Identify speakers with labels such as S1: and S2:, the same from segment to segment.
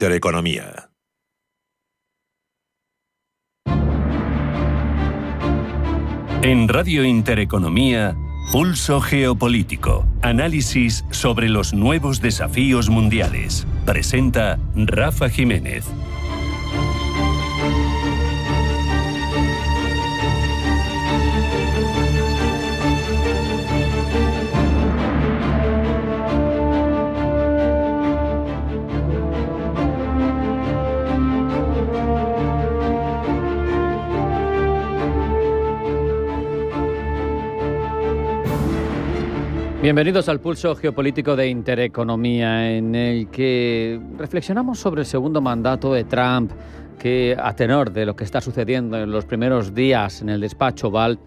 S1: Intereconomía.
S2: En Radio Intereconomía, Pulso Geopolítico. Análisis sobre los nuevos desafíos mundiales. Presenta Rafa Jiménez.
S3: Bienvenidos al Pulso Geopolítico de Intereconomía, en el que reflexionamos sobre el segundo mandato de Trump, que a tenor de lo que está sucediendo en los primeros días en el despacho Oval,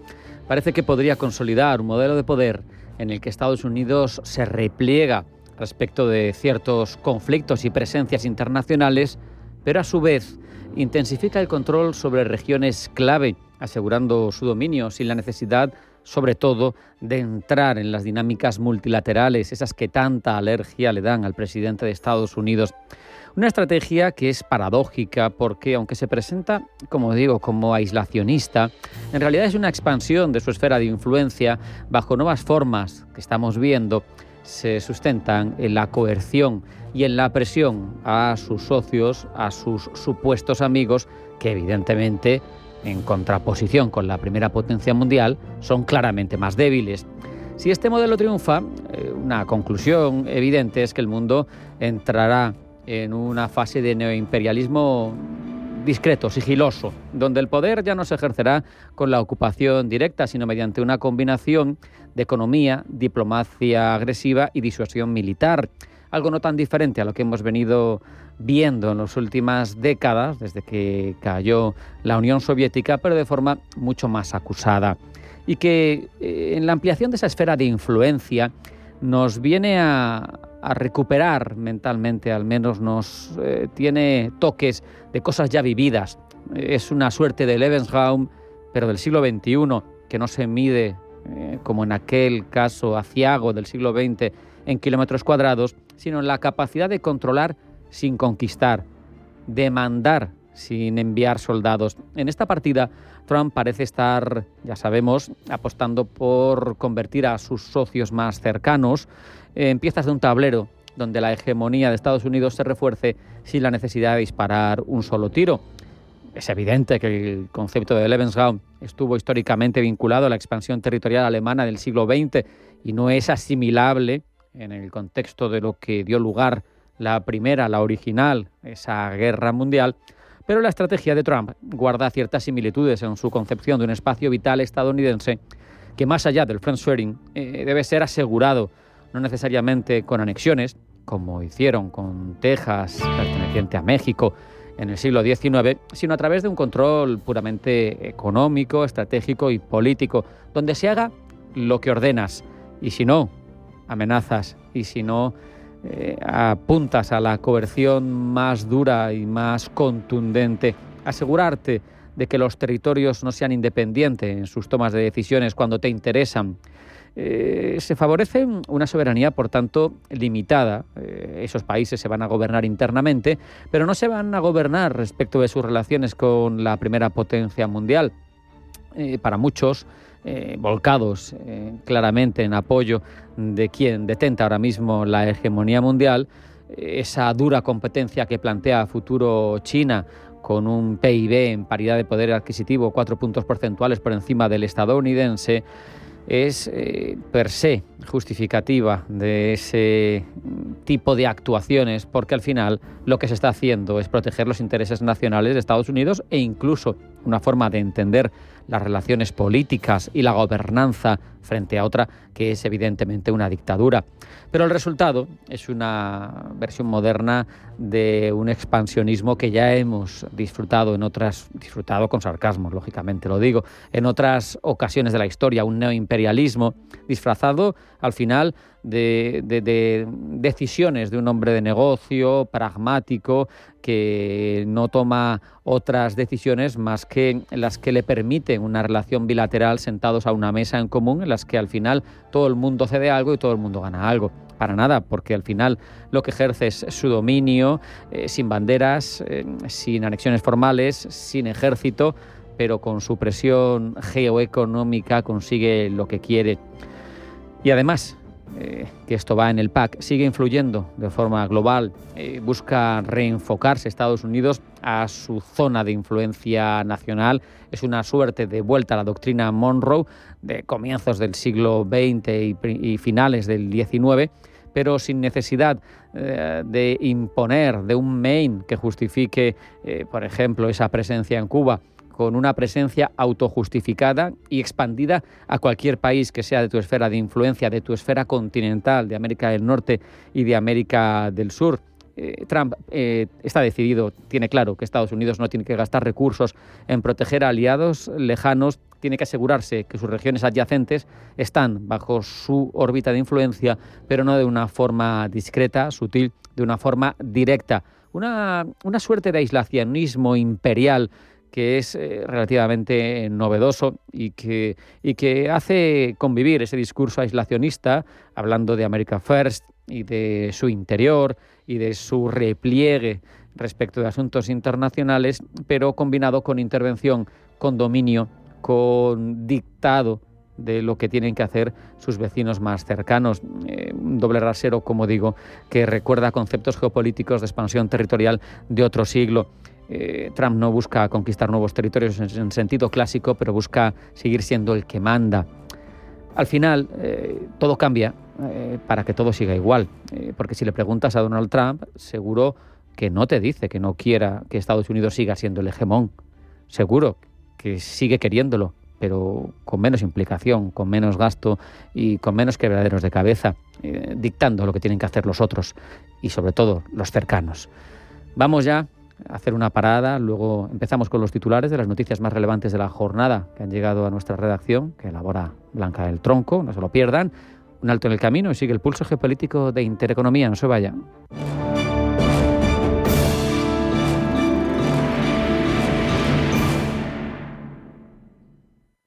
S3: parece que podría consolidar un modelo de poder en el que Estados Unidos se repliega respecto de ciertos conflictos y presencias internacionales, pero a su vez intensifica el control sobre regiones clave, asegurando su dominio sin la necesidad, sobre todo, de entrar en las dinámicas multilaterales, esas que tanta alergia le dan al presidente de Estados Unidos. Una estrategia que es paradójica porque, aunque se presenta, como digo, como aislacionista, en realidad es una expansión de su esfera de influencia bajo nuevas formas que estamos viendo, se sustentan en la coerción y en la presión a sus socios, a sus supuestos amigos, que evidentemente, en contraposición con la primera potencia mundial, son claramente más débiles. Si este modelo triunfa, una conclusión evidente es que el mundo entrará en una fase de neoimperialismo discreto, sigiloso, donde el poder ya no se ejercerá con la ocupación directa, sino mediante una combinación de economía, diplomacia agresiva y disuasión militar. Algo no tan diferente a lo que hemos venido viendo en las últimas décadas, desde que cayó la Unión Soviética, pero de forma mucho más acusada. Y que en la ampliación de esa esfera de influencia nos viene a recuperar mentalmente, al menos nos tiene toques de cosas ya vividas. Es una suerte de Lebensraum, pero del siglo XXI, que no se mide, como en aquel caso aciago del siglo XX, en kilómetros cuadrados, sino en la capacidad de controlar sin conquistar, de mandar sin enviar soldados. En esta partida, Trump parece estar, ya sabemos, apostando por convertir a sus socios más cercanos en piezas de un tablero donde la hegemonía de Estados Unidos se refuerce sin la necesidad de disparar un solo tiro. Es evidente que el concepto de Lebensraum estuvo históricamente vinculado a la expansión territorial alemana del siglo XX y no es asimilable en el contexto de lo que dio lugar la primera, la original, esa guerra mundial, pero la estrategia de Trump guarda ciertas similitudes en su concepción de un espacio vital estadounidense que, más allá del friendsharing, debe ser asegurado, no necesariamente con anexiones, como hicieron con Texas, perteneciente a México, en el siglo XIX, sino a través de un control puramente económico, estratégico y político, donde se haga lo que ordenas, y si no, amenazas, y si no, apuntas a la coerción más dura y más contundente. Asegurarte de que los territorios no sean independientes en sus tomas de decisiones cuando te interesan. Se favorece una soberanía, por tanto, limitada. Esos países se van a gobernar internamente, pero no se van a gobernar respecto de sus relaciones con la primera potencia mundial. Para muchos, volcados claramente en apoyo de quien detenta ahora mismo la hegemonía mundial, esa dura competencia que plantea a futuro China, con un PIB en paridad de poder adquisitivo 4 puntos porcentuales por encima del estadounidense, es per se justificativa de ese tipo de actuaciones, porque al final lo que se está haciendo es proteger los intereses nacionales de Estados Unidos e incluso una forma de entender las relaciones políticas y la gobernanza frente a otra que es evidentemente una dictadura. Pero el resultado es una versión moderna de un expansionismo que ya hemos disfrutado con sarcasmo, lógicamente lo digo, en otras ocasiones de la historia, un neoimperialismo disfrazado al final de decisiones de un hombre de negocio pragmático que no toma otras decisiones más que las que le permiten una relación bilateral sentados a una mesa en común en las que al final todo el mundo cede algo y todo el mundo gana algo. para nada, porque al final lo que ejerce es su dominio, sin banderas, sin anexiones formales, sin ejército, pero con su presión geoeconómica consigue lo que quiere. Y además, que esto va en el pack, sigue influyendo de forma global, busca reenfocarse Estados Unidos a su zona de influencia nacional. Es una suerte de vuelta a la doctrina Monroe de comienzos del siglo XX y finales del XIX, pero sin necesidad de imponer de un Maine que justifique, por ejemplo, esa presencia en Cuba, con una presencia autojustificada y expandida a cualquier país que sea de tu esfera de influencia, de tu esfera continental, de América del Norte y de América del Sur. Trump está decidido, tiene claro que Estados Unidos no tiene que gastar recursos en proteger a aliados lejanos, tiene que asegurarse que sus regiones adyacentes están bajo su órbita de influencia, pero no de una forma discreta, sutil, de una forma directa. Una suerte de aislacionismo imperial que es relativamente novedoso y que hace convivir ese discurso aislacionista, hablando de America First y de su interior y de su repliegue respecto de asuntos internacionales, pero combinado con intervención, con dominio, con dictado de lo que tienen que hacer sus vecinos más cercanos. Un doble rasero, como digo, que recuerda conceptos geopolíticos de expansión territorial de otro siglo. Trump no busca conquistar nuevos territorios en sentido clásico, pero busca seguir siendo el que manda. Al final, todo cambia para que todo siga igual, porque si le preguntas a Donald Trump, seguro que no te dice que no quiera que Estados Unidos siga siendo el hegemón. Seguro que sigue queriéndolo, pero con menos implicación, con menos gasto y con menos quebraderos de cabeza, dictando lo que tienen que hacer los otros y sobre todo los cercanos. Vamos ya a hacer una parada, luego empezamos con los titulares de las noticias más relevantes de la jornada que han llegado a nuestra redacción, que elabora Blanca del Tronco, no se lo pierdan. Un alto en el camino y sigue el pulso geopolítico de Intereconomía, no se vayan.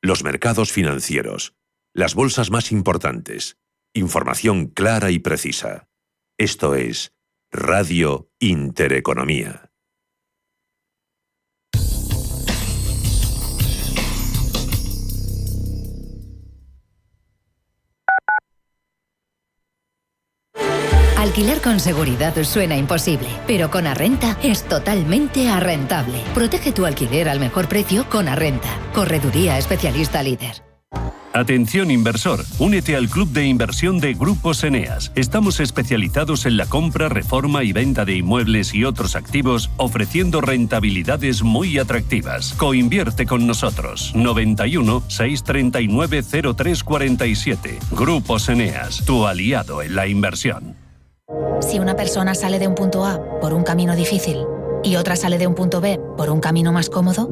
S1: Los mercados financieros, las bolsas más importantes, información clara y precisa. Esto es Radio Intereconomía.
S4: Alquilar con seguridad suena imposible, pero con Arrenta es totalmente arrentable. Protege tu alquiler al mejor precio con Arrenta. Correduría especialista líder.
S2: Atención inversor, únete al club de inversión de Grupos Eneas. Estamos especializados en la compra, reforma y venta de inmuebles y otros activos, ofreciendo rentabilidades muy atractivas. Coinvierte con nosotros. 91 639 0347. Grupos Eneas, tu aliado en la inversión.
S5: Si una persona sale de un punto A por un camino difícil y otra sale de un punto B por un camino más cómodo,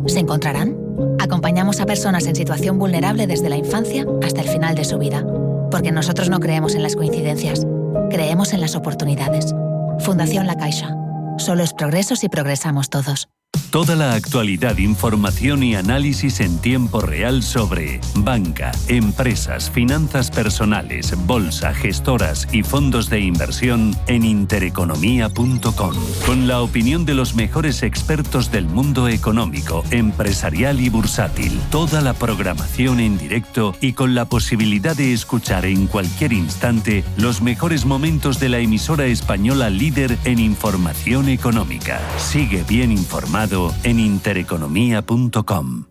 S5: ¿se encontrarán? Acompañamos a personas en situación vulnerable desde la infancia hasta el final de su vida. Porque nosotros no creemos en las coincidencias, creemos en las oportunidades. Fundación La Caixa. Solo es progreso si progresamos todos.
S2: Toda la actualidad, información y análisis en tiempo real sobre banca, empresas, finanzas personales, bolsa, gestoras y fondos de inversión en intereconomía.com. Con la opinión de los mejores expertos del mundo económico, empresarial y bursátil. Toda la programación en directo y con la posibilidad de escuchar en cualquier instante los mejores momentos de la emisora española líder en información económica. Sigue bien informado en intereconomía.com.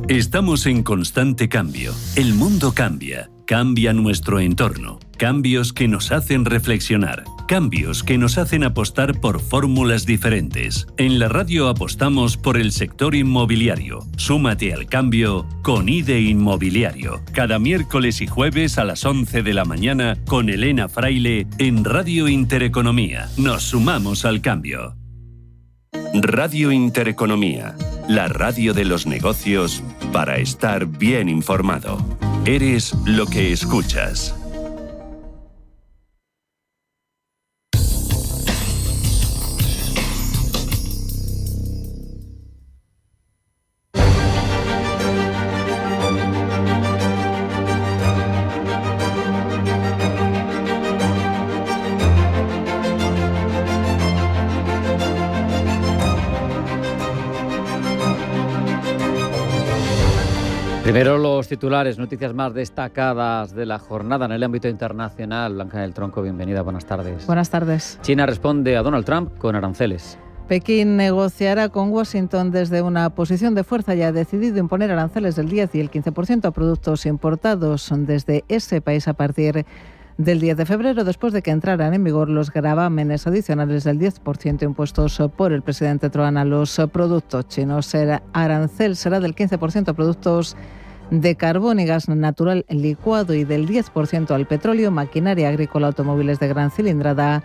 S2: Estamos en constante cambio. El mundo cambia. Cambia nuestro entorno. Cambios que nos hacen reflexionar. Cambios que nos hacen apostar por fórmulas diferentes. En la radio apostamos por el sector inmobiliario. Súmate al cambio con IDE Inmobiliario. Cada miércoles y jueves a las 11 de la mañana con Elena Fraile en Radio Intereconomía. Nos sumamos al cambio. Radio Intereconomía, la radio de los negocios para estar bien informado. Eres lo que escuchas.
S3: Primero los titulares, noticias más destacadas de la jornada en el ámbito internacional. Blanca del Tronco, bienvenida, buenas tardes.
S6: Buenas tardes.
S3: China responde a Donald Trump con aranceles.
S6: Pekín negociará con Washington desde una posición de fuerza y ha decidido imponer aranceles del 10 y el 15% a productos importados desde ese país a partir del 10 de febrero, después de que entraran en vigor los gravámenes adicionales del 10% impuestos por el presidente Trump a los productos chinos. El arancel será del 15% a productos de carbón y gas natural licuado y del 10% al petróleo, maquinaria agrícola, automóviles de gran cilindrada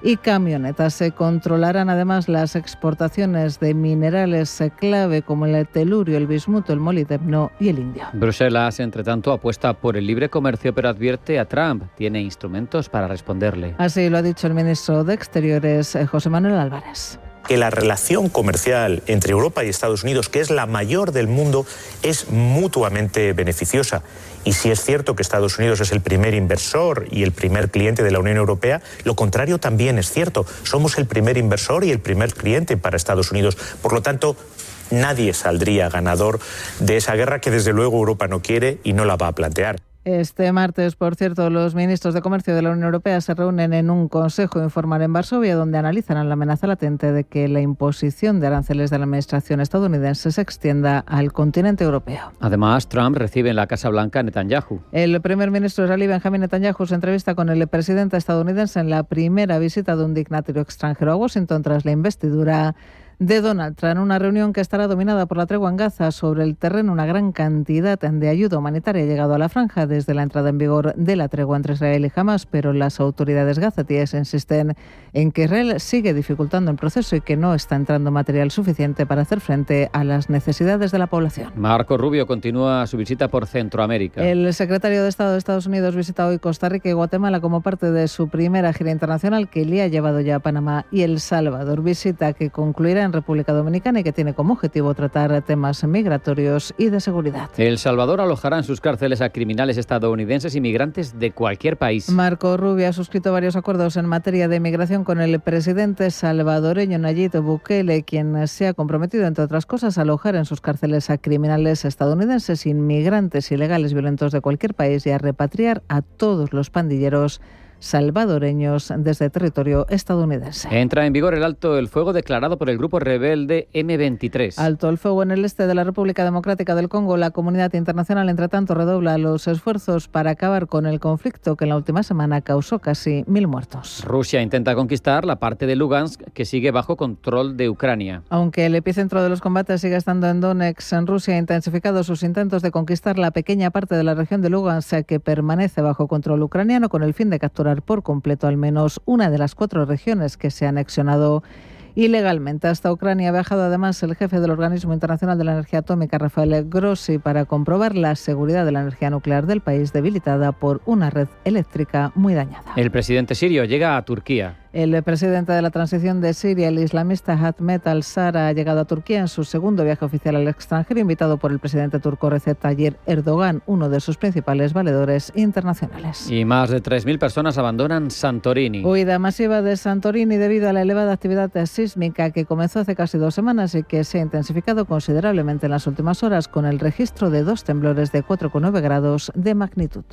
S6: y camionetas. Se controlarán además las exportaciones de minerales clave como el telurio, el bismuto, el molibdeno y el indio.
S3: Bruselas, entre tanto, apuesta por el libre comercio, pero advierte a Trump. Tiene instrumentos para responderle.
S6: Así lo ha dicho el ministro de Exteriores, José Manuel Álvarez.
S7: Que la relación comercial entre Europa y Estados Unidos, que es la mayor del mundo, es mutuamente beneficiosa. Y si es cierto que Estados Unidos es el primer inversor y el primer cliente de la Unión Europea, lo contrario también es cierto. Somos el primer inversor y el primer cliente para Estados Unidos. Por lo tanto, nadie saldría ganador de esa guerra que desde luego Europa no quiere y no la va a plantear.
S6: Este martes, por cierto, los ministros de Comercio de la Unión Europea se reúnen en un consejo informal en Varsovia donde analizarán la amenaza latente de que la imposición de aranceles de la administración estadounidense se extienda al continente europeo.
S3: Además, Trump recibe en la Casa Blanca a Netanyahu.
S6: El primer ministro israelí Benjamin Netanyahu se entrevista con el presidente estadounidense en la primera visita de un dignatario extranjero a Washington tras la investidura de Donald Trump, una reunión que estará dominada por la tregua en Gaza. Sobre el terreno, una gran cantidad de ayuda humanitaria ha llegado a la franja desde la entrada en vigor de la tregua entre Israel y Hamas, pero las autoridades gazatíes insisten en que Israel sigue dificultando el proceso y que no está entrando material suficiente para hacer frente a las necesidades de la población.
S3: Marco Rubio continúa su visita por Centroamérica.
S6: El secretario de Estado de Estados Unidos visita hoy Costa Rica y Guatemala como parte de su primera gira internacional que le ha llevado ya a Panamá y El Salvador. Visita que concluirá en República Dominicana y que tiene como objetivo tratar temas migratorios y de seguridad.
S3: El Salvador alojará en sus cárceles a criminales estadounidenses y migrantes de cualquier país.
S6: Marco Rubio ha suscrito varios acuerdos en materia de migración con el presidente salvadoreño Nayib Bukele, quien se ha comprometido, entre otras cosas, a alojar en sus cárceles a criminales estadounidenses, inmigrantes ilegales violentos de cualquier país y a repatriar a todos los pandilleros salvadoreños desde territorio estadounidense.
S3: Entra en vigor el alto el fuego declarado por el grupo rebelde M23.
S6: Alto el fuego en el este de la República Democrática del Congo. La comunidad internacional, entre tanto, redobla los esfuerzos para acabar con el conflicto que en la última semana causó casi 1.000 muertos.
S3: Rusia intenta conquistar la parte de Lugansk que sigue bajo control de Ucrania.
S6: Aunque el epicentro de los combates sigue estando en Donetsk, en Rusia ha intensificado sus intentos de conquistar la pequeña parte de la región de Lugansk que permanece bajo control ucraniano, con el fin de capturar por completo al menos una de las 4 regiones que se han anexionado ilegalmente. Hasta Ucrania ha viajado además el jefe del Organismo Internacional de la Energía Atómica, Rafael Grossi, para comprobar la seguridad de la energía nuclear del país, debilitada por una red eléctrica muy dañada.
S3: El presidente sirio llega a Turquía.
S6: El presidente de la transición de Siria, el islamista Ahmet al-Sara, ha llegado a Turquía en su segundo viaje oficial al extranjero, invitado por el presidente turco Recep Tayyip Erdogan, uno de sus principales valedores internacionales.
S3: Y más de 3.000 personas abandonan Santorini.
S6: Huida masiva de Santorini debido a la elevada actividad sísmica que comenzó hace casi 2 semanas y que se ha intensificado considerablemente en las últimas horas, con el registro de 2 temblores de 4,9 grados de magnitud.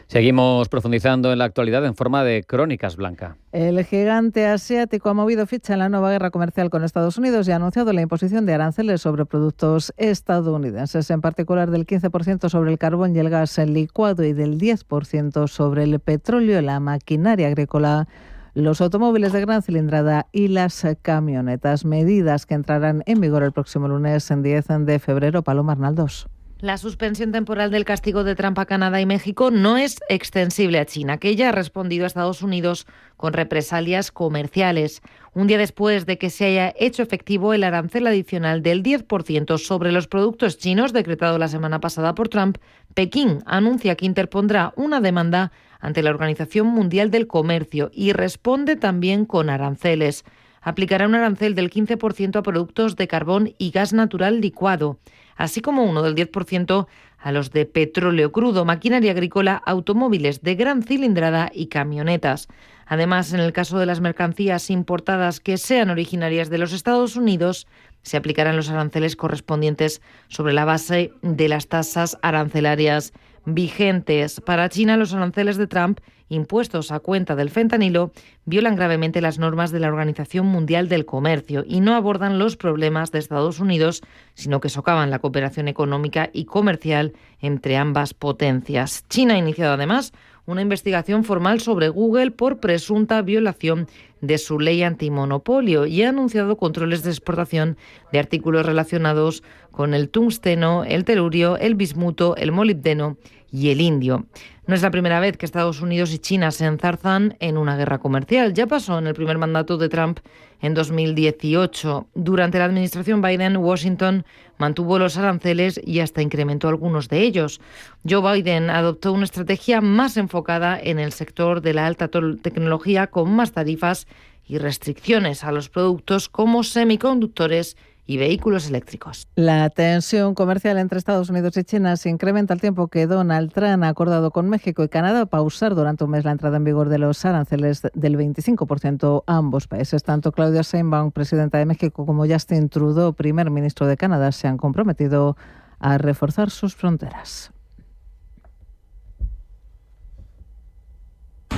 S3: Seguimos profundizando en la actualidad en forma de crónicas, Blanca.
S6: El gigante asiático ha movido ficha en la nueva guerra comercial con Estados Unidos y ha anunciado la imposición de aranceles sobre productos estadounidenses, en particular del 15% sobre el carbón y el gas licuado y del 10% sobre el petróleo, la maquinaria agrícola, los automóviles de gran cilindrada y las camionetas. Medidas que entrarán en vigor el próximo lunes, en 10 de febrero. Paloma Arnaldos.
S8: La suspensión temporal del castigo de Trump a Canadá y México no es extensible a China, que ya ha respondido a Estados Unidos con represalias comerciales. Un día después de que se haya hecho efectivo el arancel adicional del 10% sobre los productos chinos decretado la semana pasada por Trump, Pekín anuncia que interpondrá una demanda ante la Organización Mundial del Comercio y responde también con aranceles. Aplicará un arancel del 15% a productos de carbón y gas natural licuado, así como uno del 10% a los de petróleo crudo, maquinaria agrícola, automóviles de gran cilindrada y camionetas. Además, en el caso de las mercancías importadas que sean originarias de los Estados Unidos, se aplicarán los aranceles correspondientes sobre la base de las tasas arancelarias vigentes. Para China, los aranceles de Trump, impuestos a cuenta del fentanilo, violan gravemente las normas de la Organización Mundial del Comercio y no abordan los problemas de Estados Unidos, sino que socavan la cooperación económica y comercial entre ambas potencias. China ha iniciado además una investigación formal sobre Google por presunta violación de su ley antimonopolio y ha anunciado controles de exportación de artículos relacionados con el tungsteno, el telurio, el bismuto, el molibdeno y el indio. No es la primera vez que Estados Unidos y China se enzarzan en una guerra comercial. Ya pasó en el primer mandato de Trump en 2018. Durante la administración Biden, Washington mantuvo los aranceles y hasta incrementó algunos de ellos. Joe Biden adoptó una estrategia más enfocada en el sector de la alta tecnología, con más tarifas y restricciones a los productos como semiconductores y vehículos eléctricos.
S6: La tensión comercial entre Estados Unidos y China se incrementa al tiempo que Donald Trump ha acordado con México y Canadá pausar durante un mes la entrada en vigor de los aranceles del 25% a ambos países. Tanto Claudia Sheinbaum, presidenta de México, como Justin Trudeau, primer ministro de Canadá, se han comprometido a reforzar sus fronteras.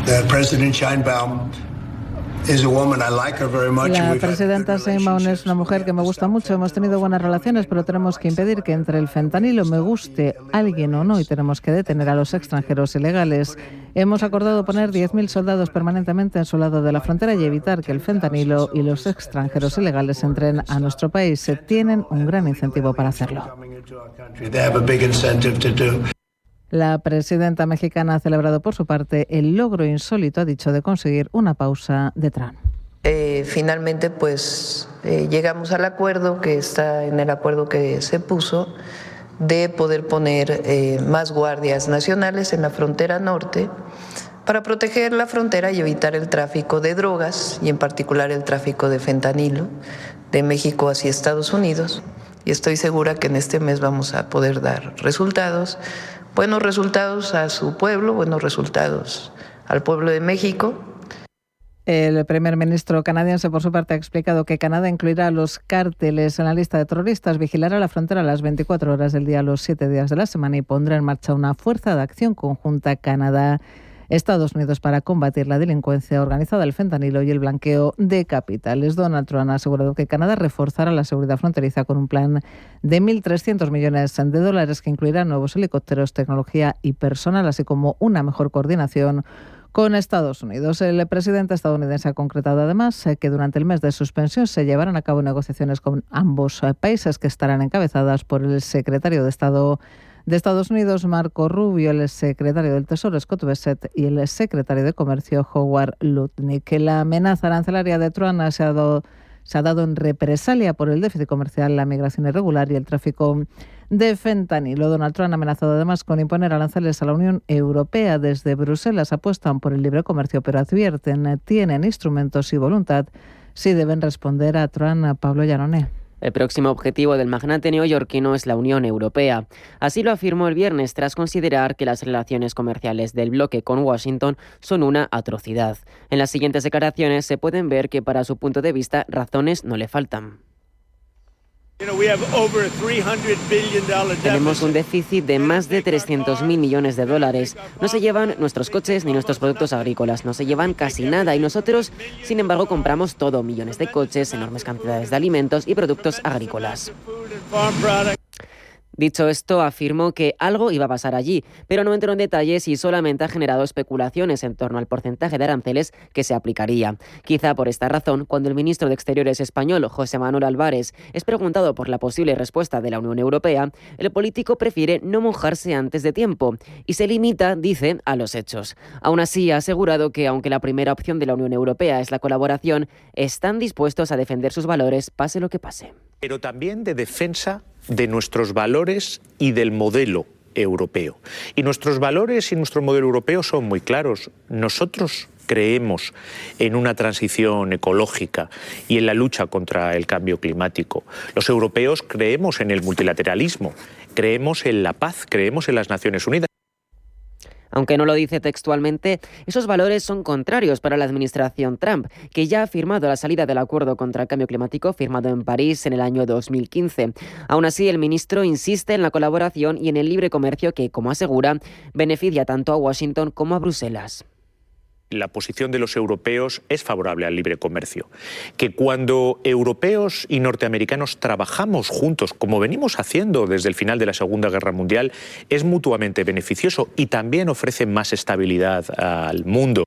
S9: La
S6: presidenta Sheinbaum es una mujer que me gusta mucho. Hemos tenido buenas relaciones, pero tenemos que impedir que entre el fentanilo, me guste alguien o no, y tenemos que detener a los extranjeros ilegales. Hemos acordado poner 10.000 soldados permanentemente en su lado de la frontera y evitar que el fentanilo y los extranjeros ilegales entren a nuestro país. Se tienen un gran incentivo para hacerlo. La presidenta mexicana ha celebrado por su parte el logro insólito, ha dicho, de conseguir una pausa de Trump.
S10: Finalmente, llegamos al acuerdo que está en el acuerdo que se puso de poder poner más guardias nacionales en la frontera norte para proteger la frontera y evitar el tráfico de drogas y en particular el tráfico de fentanilo de México hacia Estados Unidos. Y estoy segura que en este mes vamos a poder dar resultados. Buenos resultados a su pueblo, buenos resultados al pueblo de México.
S6: El primer ministro canadiense, por su parte, ha explicado que Canadá incluirá a los cárteles en la lista de terroristas, vigilará la frontera a las 24 horas del día, los 7 días de la semana, y pondrá en marcha una fuerza de acción conjunta Canadá-Estados Unidos para combatir la delincuencia organizada, el fentanilo y el blanqueo de capitales. Donald Trump ha asegurado que Canadá reforzará la seguridad fronteriza con un plan de $1.300 millones que incluirá nuevos helicópteros, tecnología y personal, así como una mejor coordinación con Estados Unidos. El presidente estadounidense ha concretado además que durante el mes de suspensión se llevarán a cabo negociaciones con ambos países que estarán encabezadas por el secretario de Estado de Estados Unidos, Marco Rubio, el secretario del Tesoro, Scott Bessent, y el secretario de Comercio, Howard Lutnick. La amenaza arancelaria de Trump se ha dado en represalia por el déficit comercial, la migración irregular y el tráfico de fentanilo. Donald Trump ha amenazado además con imponer aranceles a la Unión Europea. Desde Bruselas apuestan por el libre comercio, pero advierten, tienen instrumentos y voluntad si deben responder a Trump. Pablo Llanoné.
S11: El próximo objetivo del magnate neoyorquino es la Unión Europea. Así lo afirmó el viernes tras considerar que las relaciones comerciales del bloque con Washington son una atrocidad. En las siguientes declaraciones se pueden ver que para su punto de vista razones no le faltan. Tenemos un déficit de más de $300.000 millones. No se llevan nuestros coches ni nuestros productos agrícolas, no se llevan casi nada y nosotros, sin embargo, compramos todo, millones de coches, enormes cantidades de alimentos y productos agrícolas. Dicho esto, afirmó que algo iba a pasar allí, pero no entró en detalles y solamente ha generado especulaciones en torno al porcentaje de aranceles que se aplicaría. Quizá por esta razón, cuando el ministro de Exteriores español, José Manuel Álvarez, es preguntado por la posible respuesta de la Unión Europea, el político prefiere no mojarse antes de tiempo y se limita, dice, a los hechos. Aún así, ha asegurado que, aunque la primera opción de la Unión Europea es la colaboración, están dispuestos a defender sus valores, pase lo que pase.
S7: Pero también de defensa de nuestros valores y del modelo europeo. Y nuestros valores y nuestro modelo europeo son muy claros. Nosotros creemos en una transición ecológica y en la lucha contra el cambio climático. Los europeos creemos en el multilateralismo, creemos en la paz, creemos en las Naciones Unidas.
S11: Aunque no lo dice textualmente, esos valores son contrarios para la administración Trump, que ya ha firmado la salida del acuerdo contra el cambio climático firmado en París en el año 2015. Aún así, el ministro insiste en la colaboración y en el libre comercio que, como asegura, beneficia tanto a Washington como a Bruselas.
S7: La posición de los europeos es favorable al libre comercio. Que cuando europeos y norteamericanos trabajamos juntos, como venimos haciendo desde el final de la Segunda Guerra Mundial, es mutuamente beneficioso y también ofrece más estabilidad al mundo.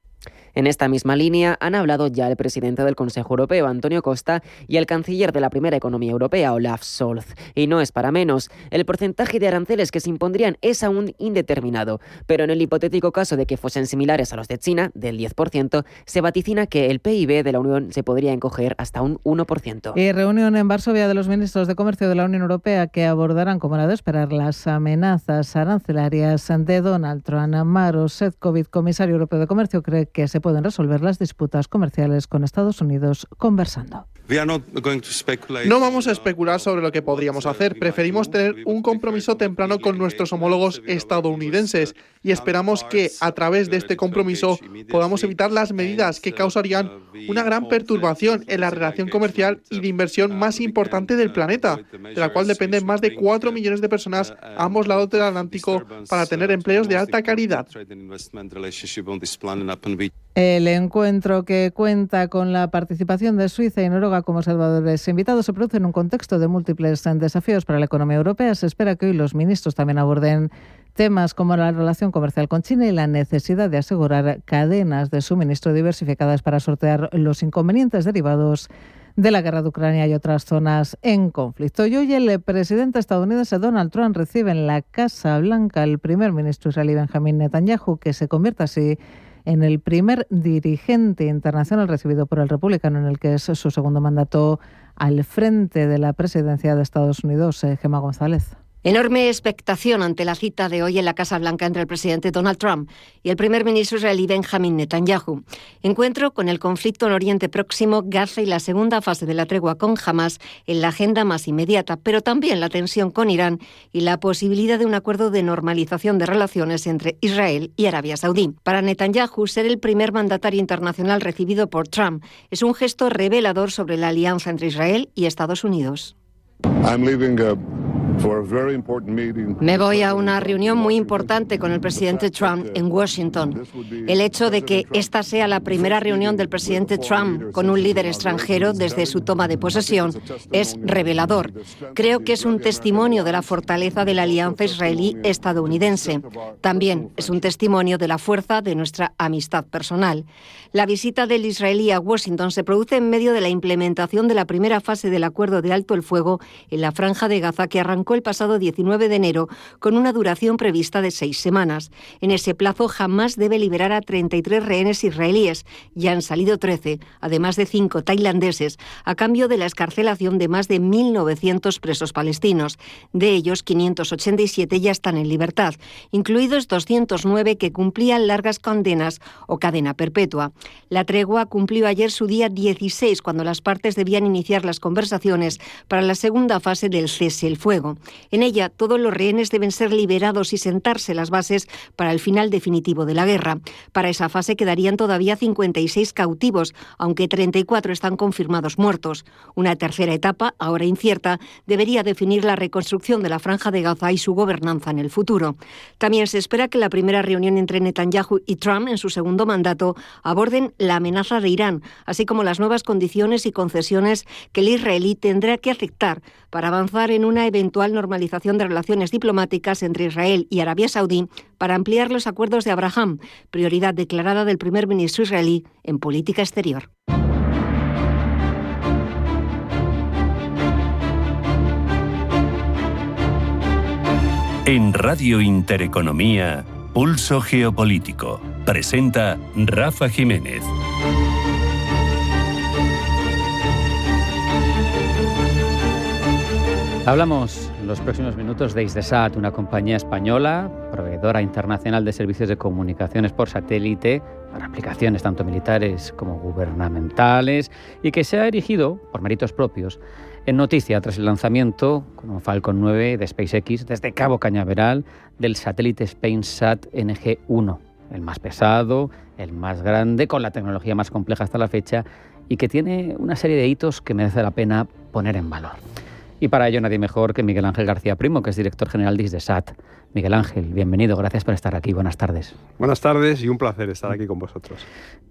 S11: En esta misma línea han hablado ya el presidente del Consejo Europeo, Antonio Costa, y el canciller de la primera economía europea, Olaf Scholz. Y no es para menos. El porcentaje de aranceles que se impondrían es aún indeterminado, pero en el hipotético caso de que fuesen similares a los de China, del 10%, se vaticina que el PIB de la Unión se podría encoger hasta un 1%.
S6: Y reunión en Varsovia de los ministros de Comercio de la Unión Europea que abordarán, como era de esperar, las amenazas arancelarias de Donald Trump. Maroš Šefčovič, comisario europeo de Comercio, cree que se pueden resolver las disputas comerciales con Estados Unidos conversando.
S9: No vamos a especular sobre lo que podríamos hacer. Preferimos tener un compromiso temprano con nuestros homólogos estadounidenses y esperamos que, a través de este compromiso, podamos evitar las medidas que causarían una gran perturbación en la relación comercial y de inversión más importante del planeta, de la cual dependen más de 4 millones de personas a ambos lados del Atlántico para tener empleos de alta calidad.
S6: El encuentro, que cuenta con la participación de Suiza y Noruega como observadores invitados, se produce en un contexto de múltiples desafíos para la economía europea. Se espera que hoy los ministros también aborden temas como la relación comercial con China y la necesidad de asegurar cadenas de suministro diversificadas para sortear los inconvenientes derivados de la guerra de Ucrania y otras zonas en conflicto. Y hoy el presidente estadounidense Donald Trump recibe en la Casa Blanca al primer ministro israelí Benjamin Netanyahu, que se convierte así en el primer dirigente internacional recibido por el republicano en el que es su segundo mandato al frente de la presidencia de Estados Unidos. Gemma González.
S12: Enorme expectación ante la cita de hoy en la Casa Blanca entre el presidente Donald Trump y el primer ministro israelí Benjamin Netanyahu. Encuentro con el conflicto en Oriente Próximo, Gaza y la segunda fase de la tregua con Hamas en la agenda más inmediata, pero también la tensión con Irán y la posibilidad de un acuerdo de normalización de relaciones entre Israel y Arabia Saudí. Para Netanyahu, ser el primer mandatario internacional recibido por Trump es un gesto revelador sobre la alianza entre Israel y Estados Unidos. Me voy a una reunión muy importante con el presidente Trump en Washington. El hecho de que esta sea la primera reunión del presidente Trump con un líder extranjero desde su toma de posesión es revelador. Creo que es un testimonio de la fortaleza de la alianza israelí-estadounidense. También es un testimonio de la fuerza de nuestra amistad personal. La visita del israelí a Washington se produce en medio de la implementación de la primera fase del acuerdo de alto el fuego en la Franja de Gaza, que arrancó el pasado 19 de enero con una duración prevista de 6 semanas. En ese plazo, Hamás debe liberar a 33 rehenes israelíes. Ya han salido 13, además de 5 tailandeses, a cambio de la excarcelación de más de 1.900 presos palestinos. De ellos, 587 ya están en libertad, incluidos 209 que cumplían largas condenas o cadena perpetua. La tregua cumplió ayer su día 16, cuando las partes debían iniciar las conversaciones para la segunda fase del cese el fuego. En ella, todos los rehenes deben ser liberados y sentarse las bases para el final definitivo de la guerra. Para esa fase quedarían todavía 56 cautivos, aunque 34 están confirmados muertos. Una tercera etapa, ahora incierta, debería definir la reconstrucción de la Franja de Gaza y su gobernanza en el futuro. También se espera que la primera reunión entre Netanyahu y Trump en su segundo mandato aborden la amenaza de Irán, así como las nuevas condiciones y concesiones que el israelí tendrá que aceptar para avanzar en una eventual normalización de relaciones diplomáticas entre Israel y Arabia Saudí para ampliar los acuerdos de Abraham, prioridad declarada del primer ministro israelí en política exterior.
S2: En Radio Intereconomía, Pulso Geopolítico. Presenta Rafa Jiménez.
S3: Hablamos los próximos minutos de Hisdesat, una compañía española, proveedora internacional de servicios de comunicaciones por satélite para aplicaciones tanto militares como gubernamentales y que se ha erigido, por méritos propios, en noticia tras el lanzamiento con un Falcon 9 de SpaceX desde Cabo Cañaveral del satélite SpainSat NG-1, el más pesado, el más grande, con la tecnología más compleja hasta la fecha y que tiene una serie de hitos que merece la pena poner en valor. Y para ello nadie mejor que Miguel Ángel García Primo, que es director general de Hisdesat. Miguel Ángel, bienvenido, gracias por estar aquí, buenas tardes.
S13: Buenas tardes y un placer estar aquí con vosotros.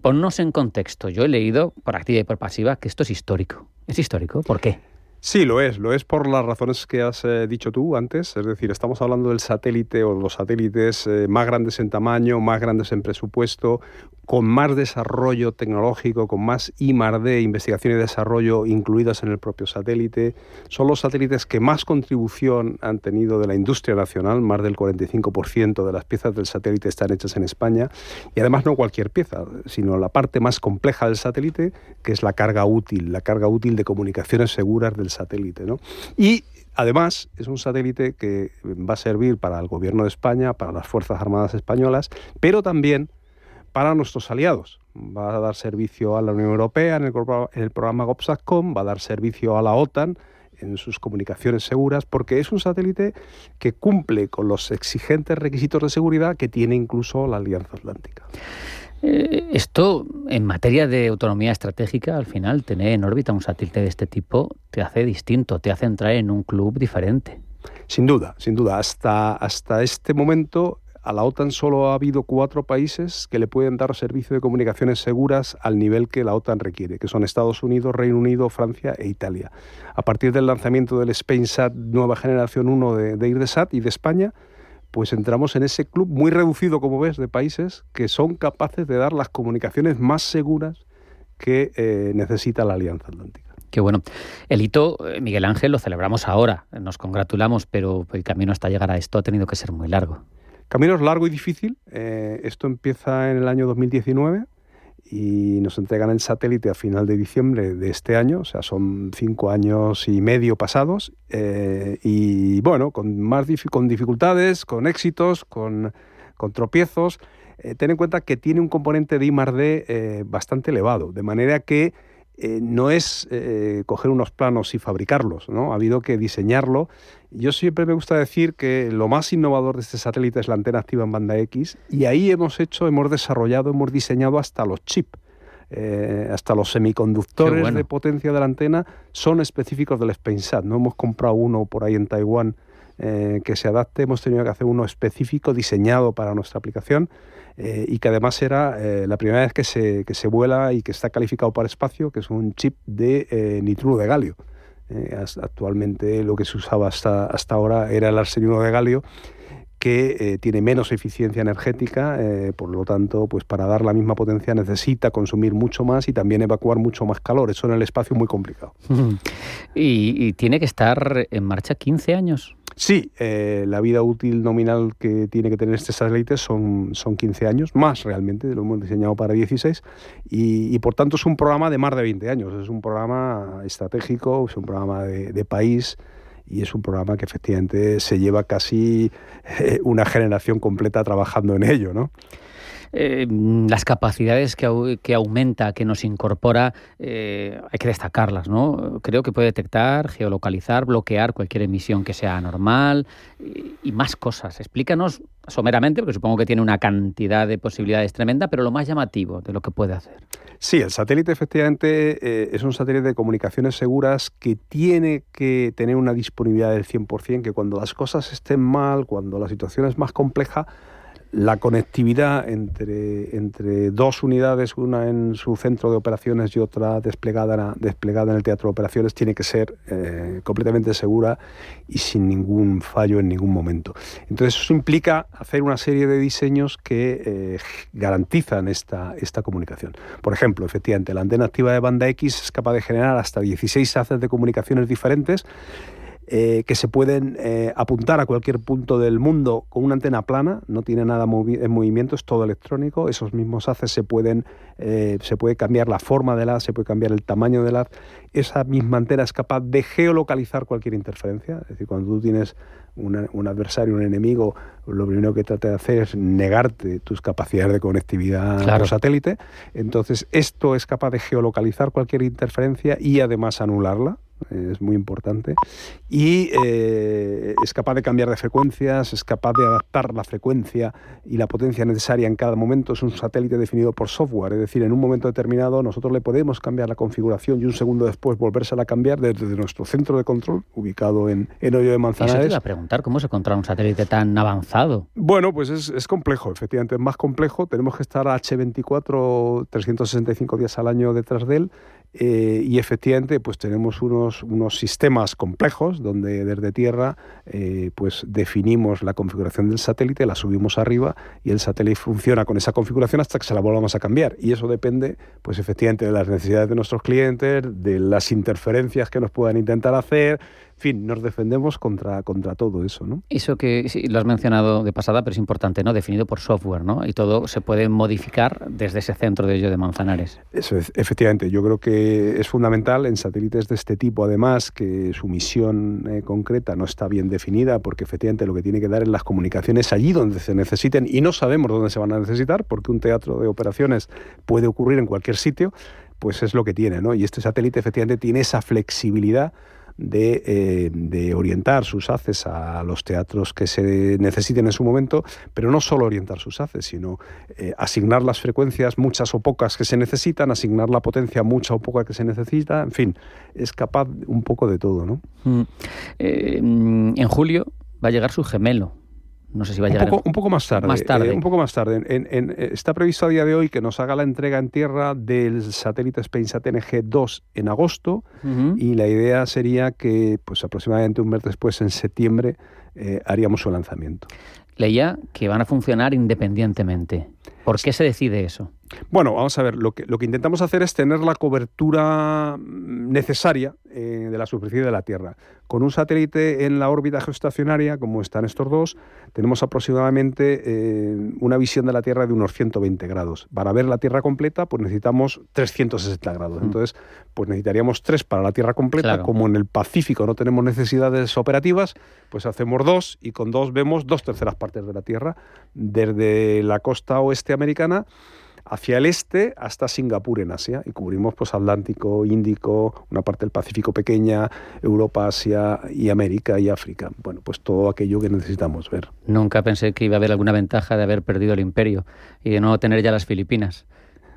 S3: Ponnos en contexto, yo he leído por activa y por pasiva que esto es histórico. ¿Es histórico? ¿Por qué?
S13: Sí, lo es por las razones que has dicho tú antes, es decir, estamos hablando del satélite o los satélites más grandes en tamaño, más grandes en presupuesto, con más desarrollo tecnológico, con más I+D, investigación y desarrollo incluidas en el propio satélite. Son los satélites que más contribución han tenido de la industria nacional, más del 45% de las piezas del satélite están hechas en España, y además no cualquier pieza, sino la parte más compleja del satélite, que es la carga útil de comunicaciones seguras del satélite, ¿no? Y además es un satélite que va a servir para el Gobierno de España, para las Fuerzas Armadas españolas, pero también para nuestros aliados. Va a dar servicio a la Unión Europea en el programa GOVSATCOM, va a dar servicio a la OTAN en sus comunicaciones seguras, porque es un satélite que cumple con los exigentes requisitos de seguridad que tiene incluso la Alianza Atlántica.
S3: Esto, en materia de autonomía estratégica, al final, tener en órbita un satélite de este tipo te hace distinto, te hace entrar en un club diferente.
S13: Sin duda. Hasta este momento, a la OTAN solo ha habido 4 países que le pueden dar servicio de comunicaciones seguras al nivel que la OTAN requiere, que son Estados Unidos, Reino Unido, Francia e Italia. A partir del lanzamiento del SpainSat nueva generación 1 de Hisdesat y de España, pues entramos en ese club muy reducido, como ves, de países que son capaces de dar las comunicaciones más seguras que necesita la Alianza Atlántica.
S3: Qué bueno. El hito, Miguel Ángel, lo celebramos ahora, nos congratulamos, pero el camino hasta llegar a esto ha tenido que ser muy largo.
S13: Camino es largo y difícil. Esto empieza en el año 2019 y nos entregan el satélite a final de diciembre de este año, o sea, son 5 años y medio pasados, y bueno, con dificultades, con éxitos, con tropiezos. Ten en cuenta que tiene un componente de I+D bastante elevado, de manera que no es coger unos planos y fabricarlos, ¿no? Ha habido que diseñarlo. Yo siempre me gusta decir que lo más innovador de este satélite es la antena activa en banda X, y ahí hemos desarrollado, hemos diseñado hasta los chips, hasta los semiconductores de potencia de la antena son específicos del SpainSat. No hemos comprado uno por ahí en Taiwán que se adapte, hemos tenido que hacer uno específico diseñado para nuestra aplicación, y que además era la primera vez que se vuela y que está calificado para espacio, que es un chip de nitruro de galio. Actualmente lo que se usaba hasta ahora era el arsenuro de galio, que tiene menos eficiencia energética, por lo tanto, pues para dar la misma potencia necesita consumir mucho más y también evacuar mucho más calor. Eso en el espacio es muy complicado.
S3: ¿Y tiene que estar en marcha 15 años?
S13: Sí, la vida útil nominal que tiene que tener este satélite son 15 años, más realmente, lo hemos diseñado para 16, y por tanto es un programa de más de 20 años, es un programa estratégico, es un programa de país, y es un programa que efectivamente se lleva casi una generación completa trabajando en ello, ¿no?
S3: Las capacidades que aumenta, que nos incorpora, hay que destacarlas, ¿no? Creo que puede detectar, geolocalizar, bloquear cualquier emisión que sea anormal y más cosas. Explícanos someramente, porque supongo que tiene una cantidad de posibilidades tremenda, pero lo más llamativo de lo que puede hacer.
S13: Sí, el satélite efectivamente es un satélite de comunicaciones seguras que tiene que tener una disponibilidad del 100%, que cuando las cosas estén mal, cuando la situación es más compleja, la conectividad entre 2 unidades, una en su centro de operaciones y otra desplegada en el teatro de operaciones, tiene que ser completamente segura y sin ningún fallo en ningún momento. Entonces eso implica hacer una serie de diseños que garantizan esta comunicación. Por ejemplo, efectivamente, la antena activa de banda X es capaz de generar hasta 16 haces de comunicaciones diferentes. que se pueden apuntar a cualquier punto del mundo con una antena plana, no tiene nada en movimiento, es todo electrónico. Esos mismos haces se puede cambiar la forma del haz, se puede cambiar el tamaño del haz. Esa misma antena es capaz de geolocalizar cualquier interferencia. Es decir, cuando tú tienes un adversario, un enemigo, lo primero que trata de hacer es negarte tus capacidades de conectividad por satélite. Entonces, esto es capaz de geolocalizar cualquier interferencia y además anularla. Es muy importante. Y es capaz de cambiar de frecuencias, es capaz de adaptar la frecuencia y la potencia necesaria en cada momento. Es un satélite definido por software, es decir, en un momento determinado nosotros le podemos cambiar la configuración y un segundo después volvérsela a cambiar desde nuestro centro de control, ubicado en Hoyo de Manzanares.
S3: Eso te iba a preguntar, ¿cómo se controla un satélite tan avanzado?
S13: Bueno, pues es complejo, efectivamente, es más complejo. Tenemos que estar H24, 365 días al año detrás de él. Y efectivamente pues tenemos unos sistemas complejos donde desde tierra pues definimos la configuración del satélite, la subimos arriba y el satélite funciona con esa configuración hasta que se la volvamos a cambiar, y eso depende pues efectivamente de las necesidades de nuestros clientes, de las interferencias que nos puedan intentar hacer. En fin, nos defendemos contra todo eso, ¿no?
S3: Eso que sí, lo has mencionado de pasada, pero es importante, ¿no? Definido por software, ¿no? Y todo se puede modificar desde ese centro de Hoyo de Manzanares.
S13: Eso es, efectivamente. Yo creo que es fundamental en satélites de este tipo, además, que su misión concreta no está bien definida, porque efectivamente lo que tiene que dar es las comunicaciones allí donde se necesiten, y no sabemos dónde se van a necesitar, porque un teatro de operaciones puede ocurrir en cualquier sitio, pues es lo que tiene, ¿no? Y este satélite efectivamente tiene esa flexibilidad de orientar sus haces a los teatros que se necesiten en su momento, pero no solo orientar sus haces, sino asignar las frecuencias, muchas o pocas que se necesitan, asignar la potencia, mucha o poca que se necesita, en fin, es capaz un poco de todo, ¿no?
S3: En julio va a llegar su gemelo. No sé si va a llegar
S13: un poco más tarde. Un poco más tarde. Está previsto a día de hoy que nos haga la entrega en tierra del satélite SpainSat NG-2 en agosto, y la idea sería que pues aproximadamente un mes después, en septiembre, haríamos su lanzamiento.
S3: Leía que van a funcionar independientemente. ¿Por qué se decide eso?
S13: Bueno, vamos a ver, lo que intentamos hacer es tener la cobertura necesaria de la superficie de la Tierra. Con un satélite en la órbita geoestacionaria, como están estos dos, tenemos aproximadamente una visión de la Tierra de unos 120 grados. Para ver la Tierra completa, pues necesitamos 360 grados. Entonces, pues necesitaríamos 3 para la Tierra completa. Claro. Como en el Pacífico no tenemos necesidades operativas, pues hacemos 2, y con 2 vemos 2/3 partes de la Tierra, desde la costa oeste americana hacia el este hasta Singapur en Asia, y cubrimos pues Atlántico, Índico, una parte del Pacífico pequeña, Europa, Asia y América y África. Bueno, pues todo aquello que necesitamos ver.
S3: Nunca pensé que iba a haber alguna ventaja de haber perdido el imperio y de no tener ya las Filipinas.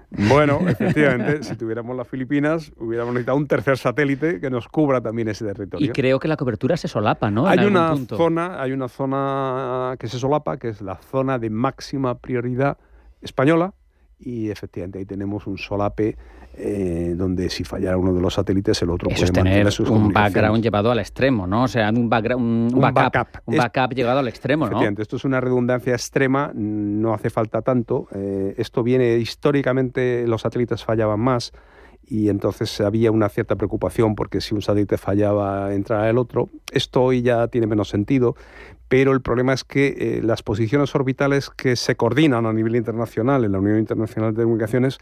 S13: Bueno, efectivamente, si tuviéramos las Filipinas, hubiéramos necesitado un tercer satélite que nos cubra también ese territorio.
S3: Y creo que la cobertura se solapa, ¿no?
S13: Hay una zona que se solapa, que es la zona de máxima prioridad española, y efectivamente ahí tenemos un solape donde si fallara uno de los satélites, el otro
S3: puede mantener sus comunicaciones. Un background llevado al extremo, ¿no? O sea, un backup llevado al extremo, ¿no?
S13: Efectivamente, esto es una redundancia extrema, no hace falta tanto. Esto viene históricamente, los satélites fallaban más, y entonces había una cierta preocupación porque si un satélite fallaba entrara el otro. Esto hoy ya tiene menos sentido, pero el problema es que las posiciones orbitales que se coordinan a nivel internacional en la Unión Internacional de Comunicaciones,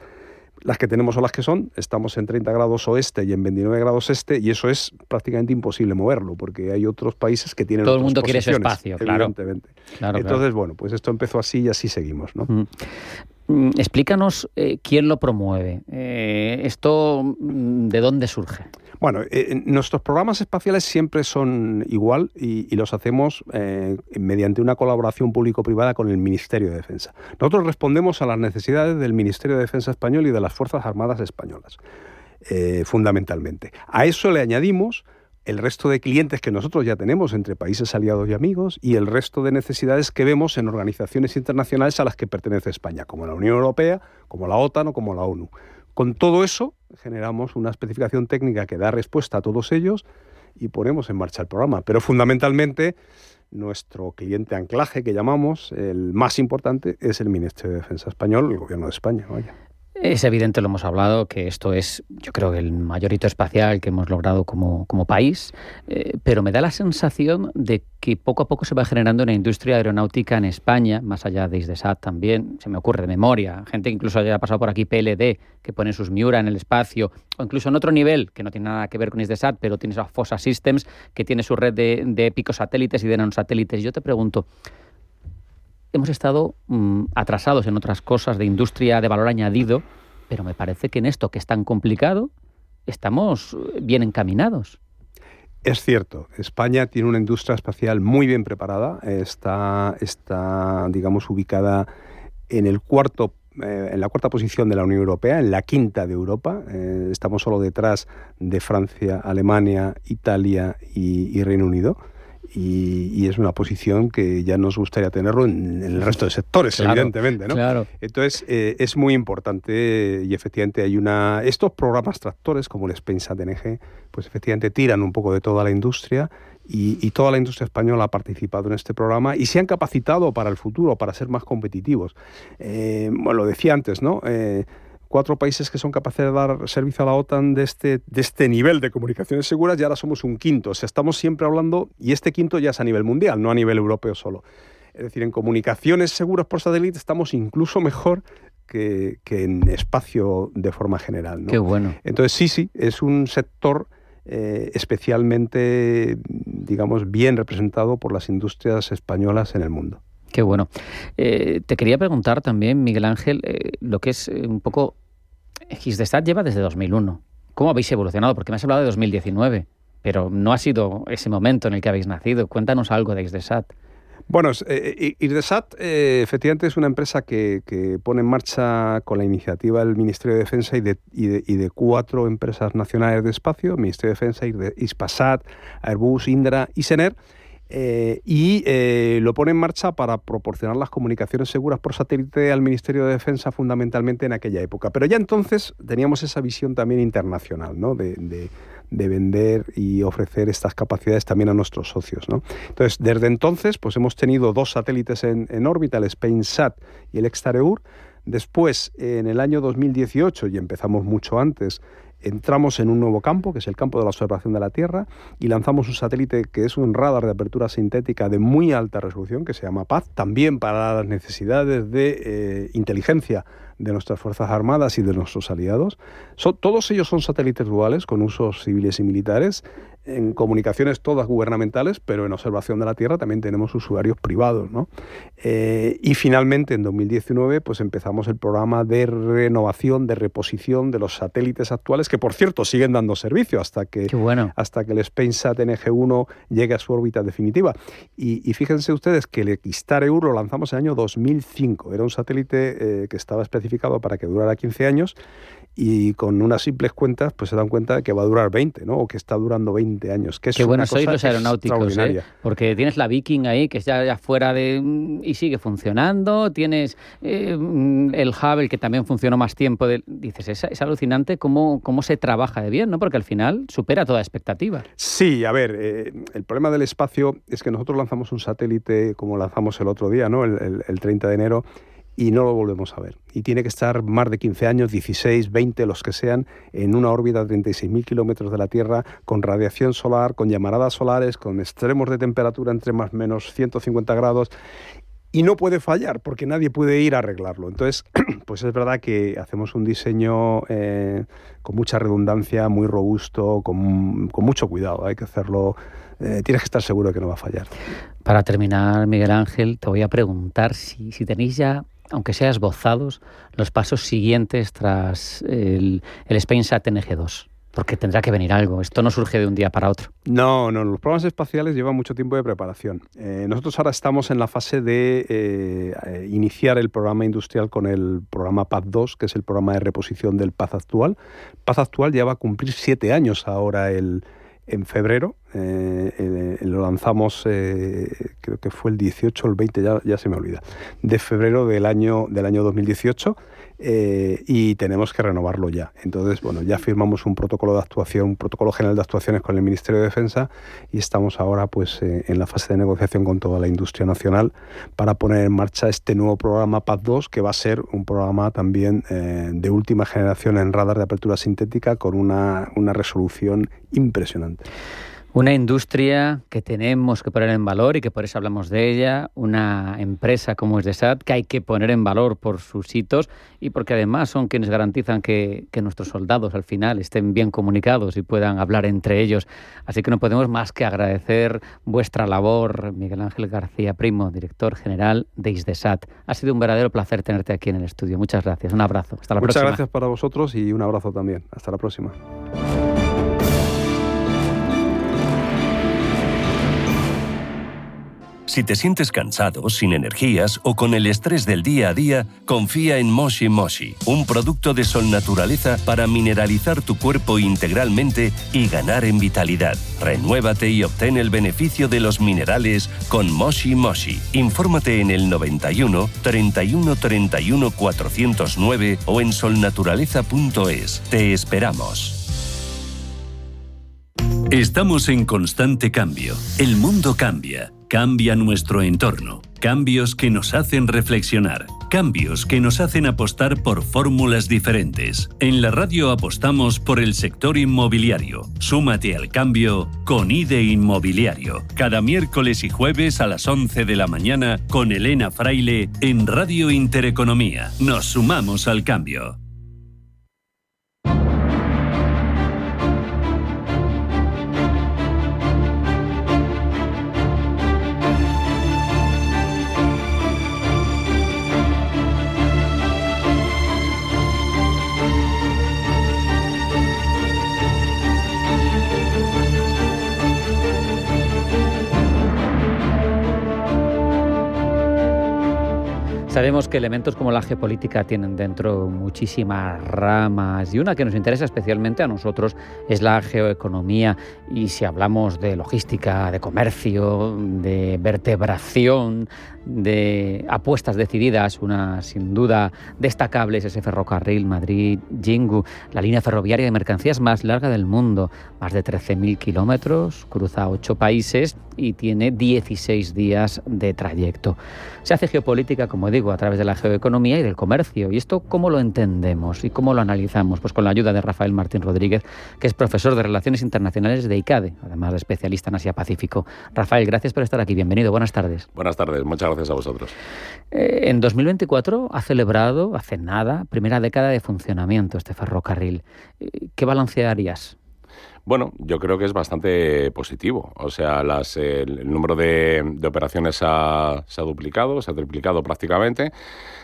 S13: las que tenemos son las que son. Estamos en 30 grados oeste y en 29 grados este, y eso es prácticamente imposible moverlo, porque hay otros países que tienen
S3: todo
S13: otras
S3: el mundo
S13: posiciones,
S3: quiere su espacio,
S13: evidentemente.
S3: Claro.
S13: Entonces, bueno, pues esto empezó así y así seguimos, ¿no?
S3: Explícanos quién lo promueve. ¿Esto de dónde surge?
S13: Bueno, nuestros programas espaciales siempre son igual y los hacemos mediante una colaboración público-privada con el Ministerio de Defensa. Nosotros respondemos a las necesidades del Ministerio de Defensa español y de las Fuerzas Armadas españolas, fundamentalmente. A eso le añadimos el resto de clientes que nosotros ya tenemos entre países aliados y amigos, y el resto de necesidades que vemos en organizaciones internacionales a las que pertenece España, como la Unión Europea, como la OTAN o como la ONU. Con todo eso generamos una especificación técnica que da respuesta a todos ellos y ponemos en marcha el programa. Pero fundamentalmente nuestro cliente anclaje, que llamamos, el más importante, es el Ministerio de Defensa español, el Gobierno de España. Vaya.
S3: Es evidente, lo hemos hablado, que esto es, yo creo, el mayor hito espacial que hemos logrado como país, pero me da la sensación de que poco a poco se va generando una industria aeronáutica en España, más allá de Hisdesat también, se me ocurre de memoria, gente que incluso haya pasado por aquí, PLD, que pone sus Miura en el espacio, o incluso en otro nivel, que no tiene nada que ver con Hisdesat, pero tiene esa Fossa Systems, que tiene su red de picosatélites y de nanosatélites. Yo te pregunto, hemos estado atrasados en otras cosas de industria de valor añadido, pero me parece que en esto que es tan complicado estamos bien encaminados.
S13: Es cierto, España tiene una industria espacial muy bien preparada, está digamos, ubicada en la cuarta posición de la Unión Europea, en la quinta de Europa. Estamos solo detrás de Francia, Alemania, Italia y Reino Unido. Y es una posición que ya nos gustaría tenerlo en el resto de sectores, claro, evidentemente, ¿no?
S3: Claro.
S13: Entonces, es muy importante y efectivamente estos programas tractores como el SpainSat-NG, pues efectivamente tiran un poco de toda la industria y toda la industria española ha participado en este programa y se han capacitado para el futuro, para ser más competitivos. Bueno, lo decía antes, ¿no? 4 países que son capaces de dar servicio a la OTAN de este nivel de comunicaciones seguras, y ahora somos un quinto. O sea, estamos siempre hablando, y este quinto ya es a nivel mundial, no a nivel europeo solo. Es decir, en comunicaciones seguras por satélite estamos incluso mejor que en espacio de forma general, ¿no?
S3: Qué bueno.
S13: Entonces, sí, es un sector especialmente, digamos, bien representado por las industrias españolas en el mundo.
S3: Qué bueno. Te quería preguntar también, Miguel Ángel, lo que es un poco... Hisdesat lleva desde 2001. ¿Cómo habéis evolucionado? Porque me has hablado de 2019, pero no ha sido ese momento en el que habéis nacido. Cuéntanos algo de Hisdesat.
S13: Bueno, Hisdesat efectivamente es una empresa que pone en marcha con la iniciativa del Ministerio de Defensa y de 4 empresas nacionales de espacio, Ministerio de Defensa, Hispasat, Airbus, Indra y Sener, lo pone en marcha para proporcionar las comunicaciones seguras por satélite al Ministerio de Defensa fundamentalmente en aquella época. Pero ya entonces teníamos esa visión también internacional, ¿no? de vender y ofrecer estas capacidades también a nuestros socios, ¿no? Entonces, desde entonces pues hemos tenido 2 satélites en órbita, el SpainSat y el ExtarEUR. Después, en el año 2018, y empezamos mucho antes, entramos en un nuevo campo, que es el campo de la observación de la Tierra, y lanzamos un satélite que es un radar de apertura sintética de muy alta resolución, que se llama PAZ, también para las necesidades de inteligencia de nuestras Fuerzas Armadas y de nuestros aliados. Todos ellos son satélites duales, con usos civiles y militares, en comunicaciones todas gubernamentales, pero en observación de la Tierra también tenemos usuarios privados, ¿no? Y finalmente, en 2019, pues empezamos el programa de renovación, de reposición de los satélites actuales, que por cierto siguen dando servicio hasta que el SpainSat-NG-1 llegue a su órbita definitiva. Y fíjense ustedes que el ExtarEUR lo lanzamos en el año 2005. Era un satélite que estaba especificado para que durara 15 años, y con unas simples cuentas pues se dan cuenta de que va a durar 20, ¿no? O que está durando 20 años. Que es
S3: Qué buenos
S13: sois
S3: los aeronáuticos, porque tienes la Viking ahí, que está ya fuera y sigue funcionando, tienes el Hubble, que también funcionó más tiempo. Dices, es alucinante cómo se trabaja de bien, ¿no? Porque al final supera toda expectativa.
S13: Sí, a ver, el problema del espacio es que nosotros lanzamos un satélite, como lanzamos el otro día, ¿no? El 30 de enero, y no lo volvemos a ver. Y tiene que estar más de 15 años, 16, 20, los que sean, en una órbita de 36.000 kilómetros de la Tierra, con radiación solar, con llamaradas solares, con extremos de temperatura entre más o menos 150 grados, y no puede fallar, porque nadie puede ir a arreglarlo. Entonces, pues es verdad que hacemos un diseño con mucha redundancia, muy robusto, con mucho cuidado. Hay que hacerlo, tienes que estar seguro de que no va a fallar.
S3: Para terminar, Miguel Ángel, te voy a preguntar si tenéis ya, aunque sea esbozados, los pasos siguientes tras el SpainSat-NG-2. Porque tendrá que venir algo. Esto no surge de un día para otro.
S13: No. Los programas espaciales llevan mucho tiempo de preparación. Nosotros ahora estamos en la fase de iniciar el programa industrial con el programa PAZ-2, que es el programa de reposición del PAZ actual. PAZ actual ya va a cumplir 7 años ahora en febrero. lo lanzamos, creo que fue el 18 o el 20, ya se me olvida, de febrero del año 2018. Y tenemos que renovarlo ya. Entonces, bueno, ya firmamos un protocolo de actuación, un protocolo general de actuaciones con el Ministerio de Defensa y estamos ahora pues en la fase de negociación con toda la industria nacional para poner en marcha este nuevo programa PAD2, que va a ser un programa también de última generación en radar de apertura sintética con una resolución impresionante.
S3: Una industria que tenemos que poner en valor y que por eso hablamos de ella, una empresa como es Desat que hay que poner en valor por sus hitos y porque además son quienes garantizan que nuestros soldados al final estén bien comunicados y puedan hablar entre ellos. Así que no podemos más que agradecer vuestra labor, Miguel Ángel García Primo, director general de Isdesat. Ha sido un verdadero placer tenerte aquí en el estudio. Muchas gracias. Un abrazo. Hasta la próxima.
S13: Muchas gracias para vosotros y un abrazo también. Hasta la próxima.
S2: Si te sientes cansado, sin energías o con el estrés del día a día, confía en Moshi Moshi, un producto de Sol Naturaleza para mineralizar tu cuerpo integralmente y ganar en vitalidad. Renuévate y obtén el beneficio de los minerales con Moshi Moshi. Infórmate en el 91 31 31 409 o en solnaturaleza.es. Te esperamos. Estamos en constante cambio. El mundo cambia. Cambia nuestro entorno. Cambios que nos hacen reflexionar. Cambios que nos hacen apostar por fórmulas diferentes. En la radio apostamos por el sector inmobiliario. Súmate al cambio con IDE Inmobiliario. Cada miércoles y jueves a las 11 de la mañana con Elena Fraile en Radio Intereconomía. Nos sumamos al cambio.
S3: Sabemos que elementos como la geopolítica tienen dentro muchísimas ramas y una que nos interesa especialmente a nosotros es la geoeconomía. Y si hablamos de logística, de comercio, de vertebración, de apuestas decididas, una sin duda destacable es ese ferrocarril Madrid-Jingu, la línea ferroviaria de mercancías más larga del mundo, más de 13.000 kilómetros, cruza 8 países y tiene 16 días de trayecto. Se hace geopolítica, como digo, a través de la geoeconomía y del comercio. ¿Y esto cómo lo entendemos y cómo lo analizamos? Pues con la ayuda de Rafael Martín Rodríguez, que es profesor de Relaciones Internacionales de ICADE, además de especialista en Asia-Pacífico. Rafael, gracias por estar aquí. Bienvenido. Buenas tardes.
S14: Buenas tardes. Muchas gracias a vosotros.
S3: En 2024 ha celebrado, hace nada, primera década de funcionamiento este ferrocarril. ¿Qué balance harías?
S14: Bueno, yo creo que es bastante positivo. O sea, el número de operaciones se ha duplicado, se ha triplicado prácticamente.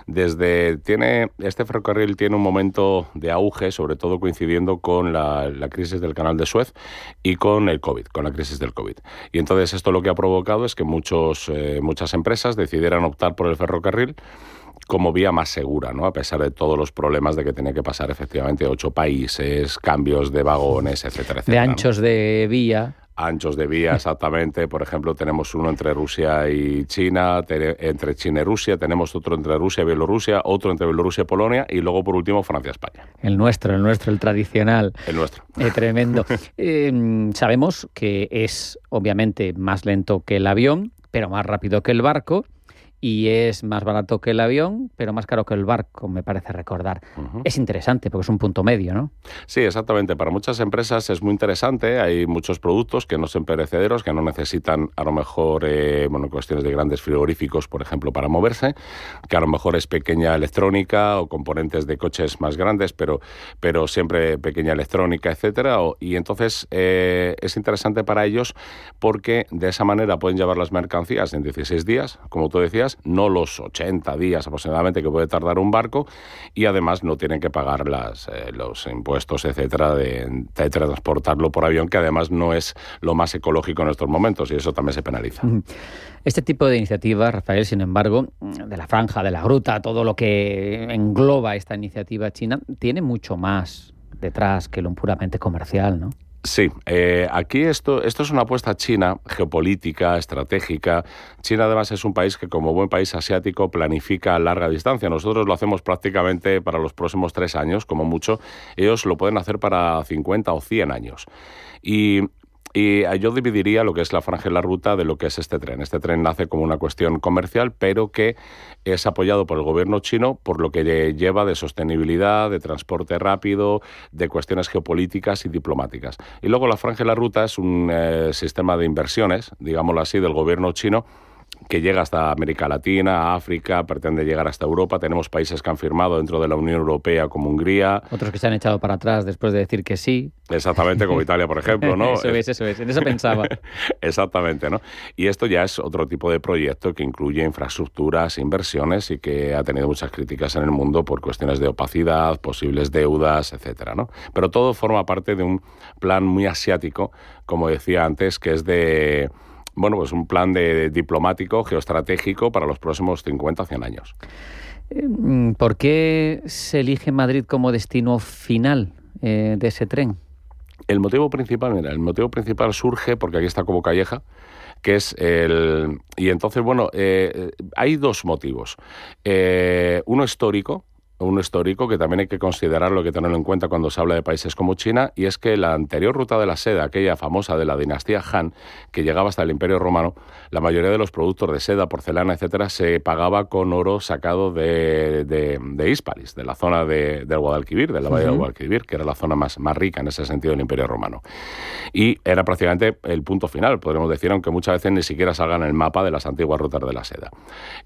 S14: Este ferrocarril tiene un momento de auge, sobre todo coincidiendo con la crisis del canal de Suez y con el COVID, con la crisis del COVID. Y entonces esto lo que ha provocado es que muchas empresas decidieran optar por el ferrocarril como vía más segura, ¿no? A pesar de todos los problemas de que tenía que pasar efectivamente 8 países, cambios de vagones, etcétera, etcétera.
S3: De anchos, ¿no?, de vía.
S14: Anchos de vía, exactamente. Por ejemplo, tenemos uno entre Rusia y China, entre China y Rusia, tenemos otro entre Rusia y Bielorrusia, otro entre Bielorrusia y Polonia y luego, por último, Francia-España.
S3: El nuestro, el tradicional.
S14: El nuestro.
S3: Tremendo. Sabemos que es, obviamente, más lento que el avión, pero más rápido que el barco. Y es más barato que el avión, pero más caro que el barco, me parece recordar. Uh-huh. Es interesante porque es un punto medio, ¿no?
S14: Sí, exactamente. Para muchas empresas es muy interesante. Hay muchos productos que no son perecederos, que no necesitan a lo mejor cuestiones de grandes frigoríficos, por ejemplo, para moverse, que a lo mejor es pequeña electrónica o componentes de coches más grandes, pero siempre pequeña electrónica, etcétera. Y entonces es interesante para ellos porque de esa manera pueden llevar las mercancías en 16 días, como tú decías, no los 80 días aproximadamente que puede tardar un barco, y además no tienen que pagar los impuestos, etcétera, de transportarlo por avión, que además no es lo más ecológico en estos momentos, y eso también se penaliza.
S3: Este tipo de iniciativas, Rafael, sin embargo, de la franja, de la gruta, todo lo que engloba esta iniciativa china, tiene mucho más detrás que lo puramente comercial, ¿no?
S14: Sí, aquí esto es una apuesta china, geopolítica, estratégica. China además es un país que, como buen país asiático, planifica a larga distancia. Nosotros lo hacemos prácticamente para los próximos 3 años, como mucho. Ellos lo pueden hacer para 50 o 100 años. Y yo dividiría lo que es la franja y la ruta de lo que es este tren. Este tren nace como una cuestión comercial, pero que es apoyado por el gobierno chino por lo que lleva de sostenibilidad, de transporte rápido, de cuestiones geopolíticas y diplomáticas. Y luego la franja y la ruta es un sistema de inversiones, digámoslo así, del gobierno chino, que llega hasta América Latina, África, pretende llegar hasta Europa. Tenemos países que han firmado dentro de la Unión Europea, como Hungría.
S3: Otros que se han echado para atrás después de decir que sí.
S14: Exactamente, como Italia, por ejemplo, ¿no?
S3: Eso es, en eso pensaba.
S14: Exactamente, ¿no? Y esto ya es otro tipo de proyecto que incluye infraestructuras, inversiones y que ha tenido muchas críticas en el mundo por cuestiones de opacidad, posibles deudas, etcétera, ¿no? Pero todo forma parte de un plan muy asiático, como decía antes, que es de... Bueno, pues un plan diplomático, geoestratégico para los próximos 50 o 100 años.
S3: ¿Por qué se elige Madrid como destino final de ese tren?
S14: El motivo principal surge porque aquí está Cobo Calleja, que es el... Y entonces, bueno, hay 2 motivos. Uno histórico que también hay que considerarlo, hay que tenerlo en cuenta cuando se habla de países como China, y es que la anterior ruta de la seda, aquella famosa de la dinastía Han, que llegaba hasta el Imperio Romano, la mayoría de los productos de seda, porcelana, etcétera, se pagaba con oro sacado de Hispalis, de la zona del Guadalquivir, de la bahía del Guadalquivir, que era la zona más rica en ese sentido del Imperio Romano. Y era prácticamente el punto final, podríamos decir, aunque muchas veces ni siquiera salgan en el mapa de las antiguas rutas de la seda.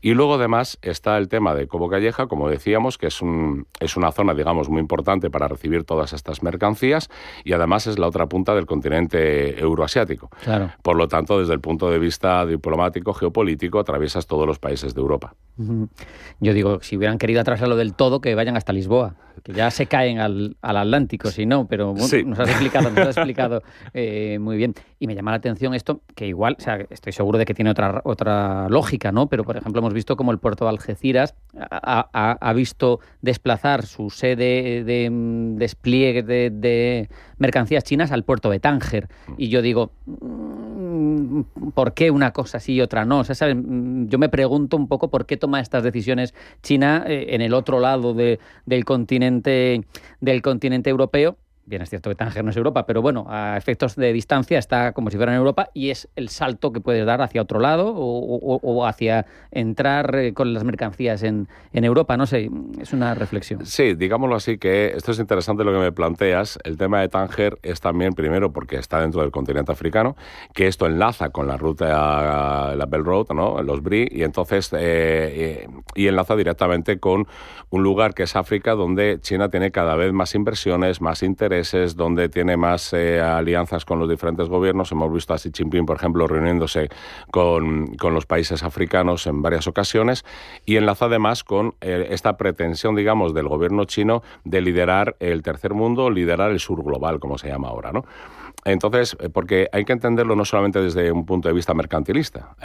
S14: Y luego, además, está el tema de Cobo Calleja, como decíamos, que es una zona, digamos, muy importante para recibir todas estas mercancías, y además es la otra punta del continente euroasiático.
S3: Claro.
S14: Por lo tanto, desde el punto de vista diplomático, geopolítico, atraviesas todos los países de Europa.
S3: Yo digo, si hubieran querido atravesarlo del todo, que vayan hasta Lisboa, que ya se caen al Atlántico, si no, pero bueno,
S14: sí.
S3: nos has explicado muy bien. Y me llama la atención esto, que igual, o sea, estoy seguro de que tiene otra lógica, ¿no? Pero, por ejemplo, hemos visto como el puerto de Algeciras ha visto desplazar su sede de despliegue de mercancías chinas al puerto de Tánger. Y yo digo, ¿por qué una cosa sí y otra no? O sea, ¿sabes? Yo me pregunto un poco por qué toma estas decisiones China en el otro lado del continente europeo. Bien, es cierto que Tánger no es Europa, pero bueno, a efectos de distancia está como si fuera en Europa, y es el salto que puedes dar hacia otro lado o hacia entrar con las mercancías en Europa. No sé, es una reflexión.
S14: Sí, digámoslo así, que esto es interesante lo que me planteas. El tema de Tánger es también, primero, porque está dentro del continente africano, que esto enlaza con la ruta, la Belt Road, ¿no? Los BRI, y entonces y enlaza directamente con un lugar que es África, donde China tiene cada vez más inversiones, más intereses, donde tiene más alianzas con los diferentes gobiernos. Hemos visto a Xi Jinping, por ejemplo, reuniéndose con los países africanos en varias ocasiones, y enlaza además con esta pretensión, digamos, del gobierno chino de liderar el tercer mundo, liderar el sur global, como se llama ahora, ¿no? Entonces, porque hay que entenderlo no solamente desde un punto de vista mercantilista,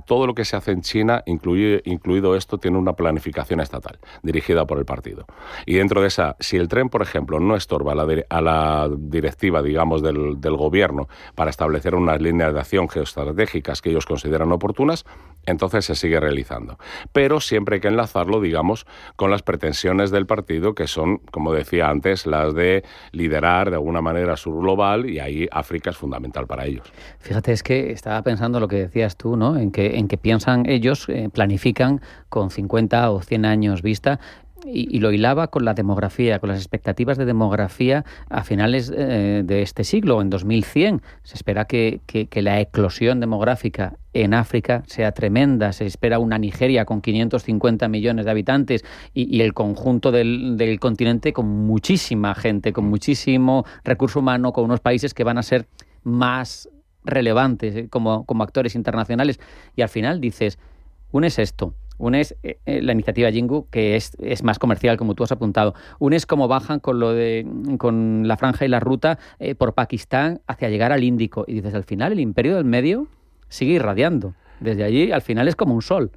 S14: todo lo que se hace en China, incluido esto, tiene una planificación estatal dirigida por el partido. Y dentro de esa, si el tren, por ejemplo, no estorba a la directiva, digamos, del gobierno para establecer unas líneas de acción geoestratégicas que ellos consideran oportunas, entonces se sigue realizando. Pero siempre hay que enlazarlo, digamos, con las pretensiones del partido, que son, como decía antes, las de liderar de alguna manera sur global, y ahí África es fundamental para ellos.
S3: Fíjate, es que estaba pensando lo que decías tú, ¿no? En que piensan ellos, planifican con 50 o 100 años vista. Y lo hilaba con la demografía, con las expectativas de demografía a finales de este siglo, en 2100. Se espera que la eclosión demográfica en África sea tremenda. Se espera una Nigeria con 550 millones de habitantes y el conjunto del continente con muchísima gente, con muchísimo recurso humano, con unos países que van a ser más relevantes como actores internacionales. Y al final dices, unes esto. Una es la iniciativa Jingu, que es más comercial, como tú has apuntado. Una es cómo bajan con la franja y la ruta por Pakistán hacia llegar al Índico. Y dices, al final el imperio del medio sigue irradiando. Desde allí, al final es como un sol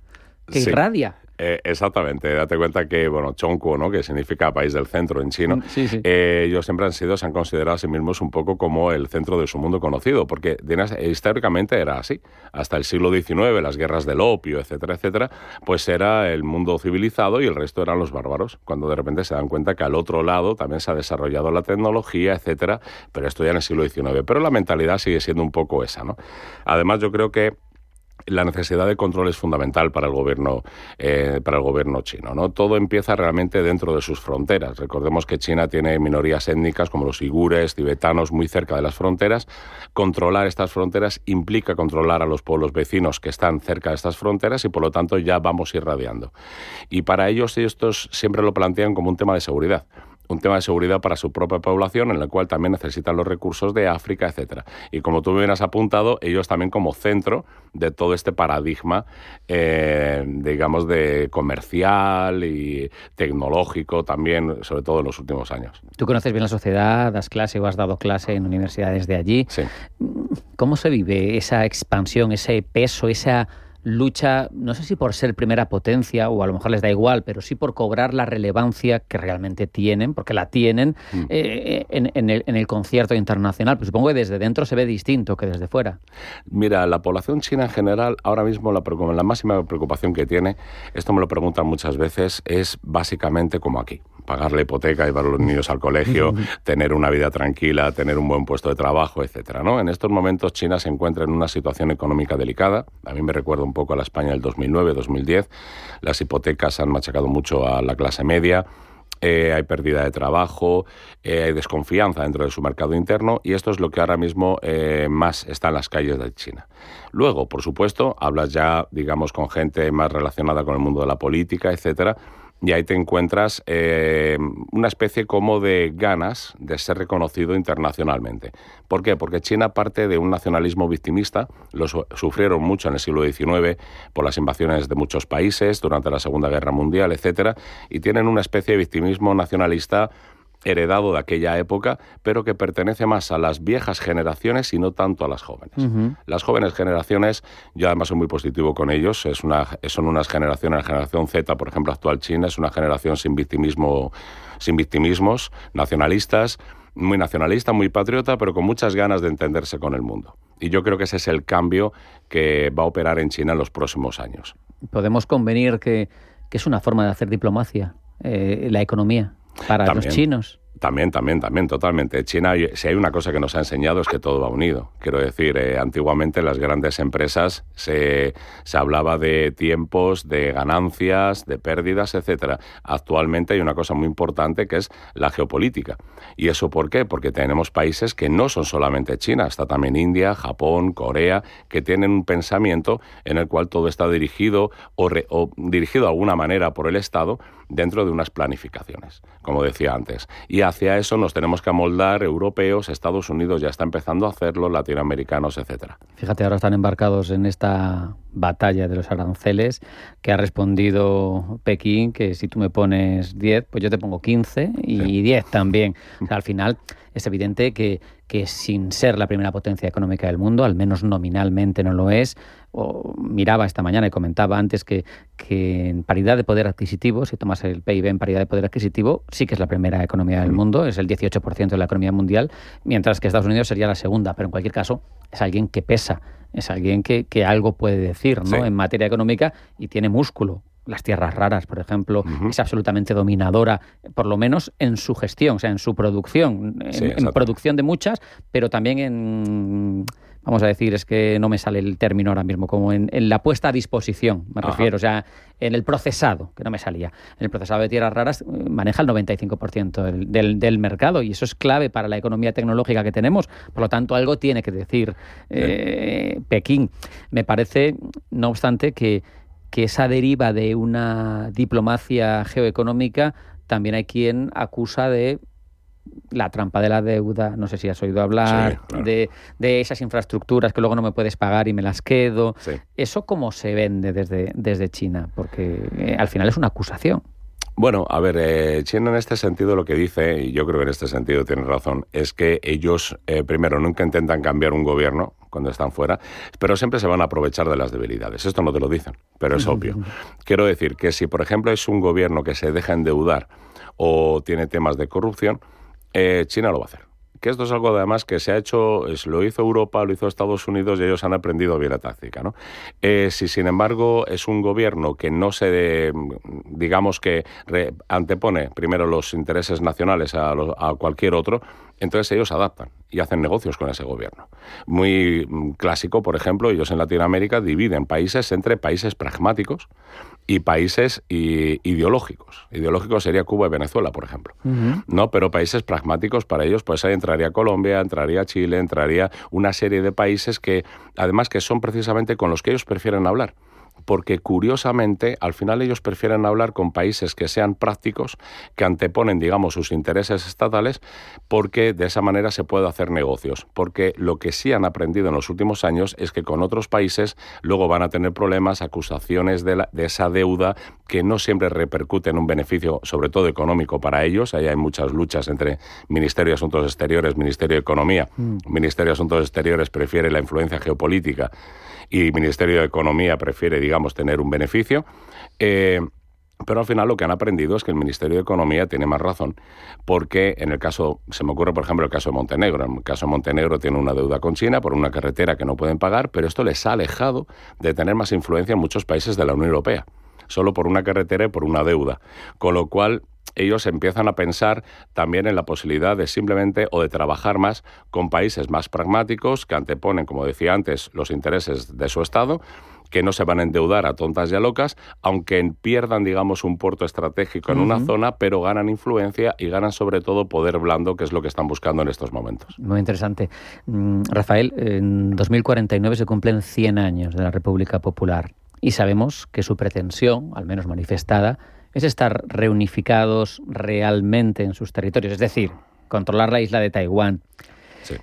S3: que irradia.
S14: Exactamente, date cuenta que, Chongguo, ¿no?, que significa país del centro en chino,
S3: sí.
S14: Ellos siempre se han considerado a sí mismos un poco como el centro de su mundo conocido, porque históricamente era así. Hasta el siglo XIX, las guerras del opio, etcétera, etcétera, pues era el mundo civilizado y el resto eran los bárbaros, cuando de repente se dan cuenta que al otro lado también se ha desarrollado la tecnología, etcétera, pero esto ya en el siglo XIX. Pero la mentalidad sigue siendo un poco esa, ¿no? Además, yo creo que la necesidad de control es fundamental para el gobierno chino, ¿no? Todo empieza realmente dentro de sus fronteras. Recordemos que China tiene minorías étnicas como los uigures, tibetanos, muy cerca de las fronteras. Controlar estas fronteras implica controlar a los pueblos vecinos que están cerca de estas fronteras y, por lo tanto, ya vamos irradiando. Y para ellos estos siempre lo plantean como un tema de seguridad. Un tema de seguridad para su propia población, en el cual también necesitan los recursos de África, etcétera. Y como tú bien has apuntado, ellos también como centro de todo este paradigma, digamos, de comercial y tecnológico también, sobre todo en los últimos años.
S3: Tú conoces bien la sociedad, das clase o has dado clase en universidades de allí.
S14: Sí.
S3: ¿Cómo se vive esa expansión, ese peso, esa lucha, no sé si por ser primera potencia o a lo mejor les da igual, pero sí por cobrar la relevancia que realmente tienen, porque la tienen en el concierto internacional? Pues supongo que desde dentro se ve distinto que desde fuera.
S14: Mira, la población china en general, ahora mismo la máxima preocupación que tiene, esto me lo preguntan muchas veces, es básicamente como aquí. Pagar la hipoteca, llevar a los niños al colegio, tener una vida tranquila, tener un buen puesto de trabajo, etcétera, ¿no? En estos momentos China se encuentra en una situación económica delicada. A mí me recuerda un poco a la España del 2009-2010. Las hipotecas han machacado mucho a la clase media. Hay pérdida de trabajo, hay desconfianza dentro de su mercado interno, y esto es lo que ahora mismo más está en las calles de China. Luego, por supuesto, hablas ya, digamos, con gente más relacionada con el mundo de la política, etcétera, y ahí te encuentras una especie como de ganas de ser reconocido internacionalmente. ¿Por qué? Porque China parte de un nacionalismo victimista. Lo sufrieron mucho en el siglo XIX por las invasiones de muchos países durante la Segunda Guerra Mundial, etcétera, y tienen una especie de victimismo nacionalista heredado de aquella época, pero que pertenece más a las viejas generaciones y no tanto a las jóvenes. Las jóvenes generaciones, yo además soy muy positivo con ellos, son unas generaciones, la generación Z, por ejemplo, actual China, es una generación sin victimismos, nacionalistas, muy nacionalista, muy patriota, pero con muchas ganas de entenderse con el mundo. Y yo creo que ese es el cambio que va a operar en China en los próximos años.
S3: Podemos convenir que es una forma de hacer diplomacia, la economía, para los chinos.
S14: También, totalmente. China, si hay una cosa que nos ha enseñado es que todo va unido. Quiero decir, antiguamente en las grandes empresas se hablaba de tiempos, de ganancias, de pérdidas, etcétera. Actualmente hay una cosa muy importante que es la geopolítica. ¿Y eso por qué? Porque tenemos países que no son solamente China, está también India, Japón, Corea, que tienen un pensamiento en el cual todo está dirigido o dirigido de alguna manera por el Estado dentro de unas planificaciones, como decía antes. Y hacia eso nos tenemos que amoldar europeos, Estados Unidos ya está empezando a hacerlo, latinoamericanos, etcétera.
S3: Fíjate, ahora están embarcados en esta batalla de los aranceles que ha respondido Pekín, que si tú me pones 10, pues yo te pongo 15 y 10 también. O sea, al final es evidente que sin ser la primera potencia económica del mundo, al menos nominalmente no lo es. Miraba esta mañana y comentaba antes que en paridad de poder adquisitivo, si tomas el PIB en paridad de poder adquisitivo, sí que es la primera economía del mundo, es el 18% de la economía mundial, mientras que Estados Unidos sería la segunda, pero en cualquier caso es alguien que pesa, es alguien que algo puede decir, ¿no? En materia económica, y tiene músculo. Las tierras raras, por ejemplo, es absolutamente dominadora, por lo menos en su gestión, o sea, en su producción, en producción de muchas, pero también en, vamos a decir, es que no me sale el término ahora mismo, como en la puesta a disposición, me refiero, o sea, en el procesado, que no me salía. En el procesado de tierras raras maneja el 95% del mercado, y eso es clave para la economía tecnológica que tenemos. Por lo tanto, algo tiene que decir Pekín. Me parece, no obstante, que esa deriva de una diplomacia geoeconómica también hay quien acusa de la trampa de la deuda, no sé si has oído hablar, claro, de esas infraestructuras que luego no me puedes pagar y me las quedo. ¿Eso cómo se vende desde China? Porque al final es una acusación.
S14: Bueno, a ver, China en este sentido lo que dice, y yo creo que en este sentido tiene razón, es que ellos, primero, nunca intentan cambiar un gobierno cuando están fuera, pero siempre se van a aprovechar de las debilidades. Esto no te lo dicen, pero es obvio. Quiero decir que si, por ejemplo, es un gobierno que se deja endeudar o tiene temas de corrupción, China lo va a hacer. Que esto es algo además que se ha hecho, lo hizo Europa, lo hizo Estados Unidos y ellos han aprendido bien la táctica, ¿no? Si sin embargo es un gobierno que no digamos que antepone primero los intereses nacionales a cualquier otro, entonces ellos adaptan y hacen negocios con ese gobierno. Muy clásico, por ejemplo, ellos en Latinoamérica dividen países entre países pragmáticos y países ideológicos. Ideológicos sería Cuba y Venezuela, por ejemplo. ¿No? Pero países pragmáticos para ellos, pues ahí entraría Colombia, entraría Chile, entraría una serie de países que, además, que son precisamente con los que ellos prefieren hablar. Porque curiosamente, al final ellos prefieren hablar con países que sean prácticos, que anteponen, digamos, sus intereses estatales, porque de esa manera se puede hacer negocios. Porque lo que sí han aprendido en los últimos años es que con otros países luego van a tener problemas, acusaciones de esa deuda que no siempre repercute en un beneficio, sobre todo económico para ellos. Ahí hay muchas luchas entre Ministerio de Asuntos Exteriores, Ministerio de Economía. Ministerio de Asuntos Exteriores prefiere la influencia geopolítica y Ministerio de Economía prefiere, digamos, tener un beneficio. Pero al final lo que han aprendido es que el Ministerio de Economía tiene más razón, porque en el caso, se me ocurre por ejemplo el caso de Montenegro. En el caso de Montenegro tiene una deuda con China por una carretera que no pueden pagar, pero esto les ha alejado de tener más influencia en muchos países de la Unión Europea, solo por una carretera y por una deuda. Con lo cual ellos empiezan a pensar también en la posibilidad de simplemente o de trabajar más con países más pragmáticos que anteponen, como decía antes, los intereses de su Estado, que no se van a endeudar a tontas y a locas, aunque pierdan, digamos, un puerto estratégico en una zona, pero ganan influencia y ganan sobre todo poder blando, que es lo que están buscando en estos momentos.
S3: Muy interesante. Rafael, en 2049 se cumplen 100 años de la República Popular y sabemos que su pretensión, al menos manifestada, es estar reunificados realmente en sus territorios, es decir, controlar la isla de Taiwán.
S14: Sí.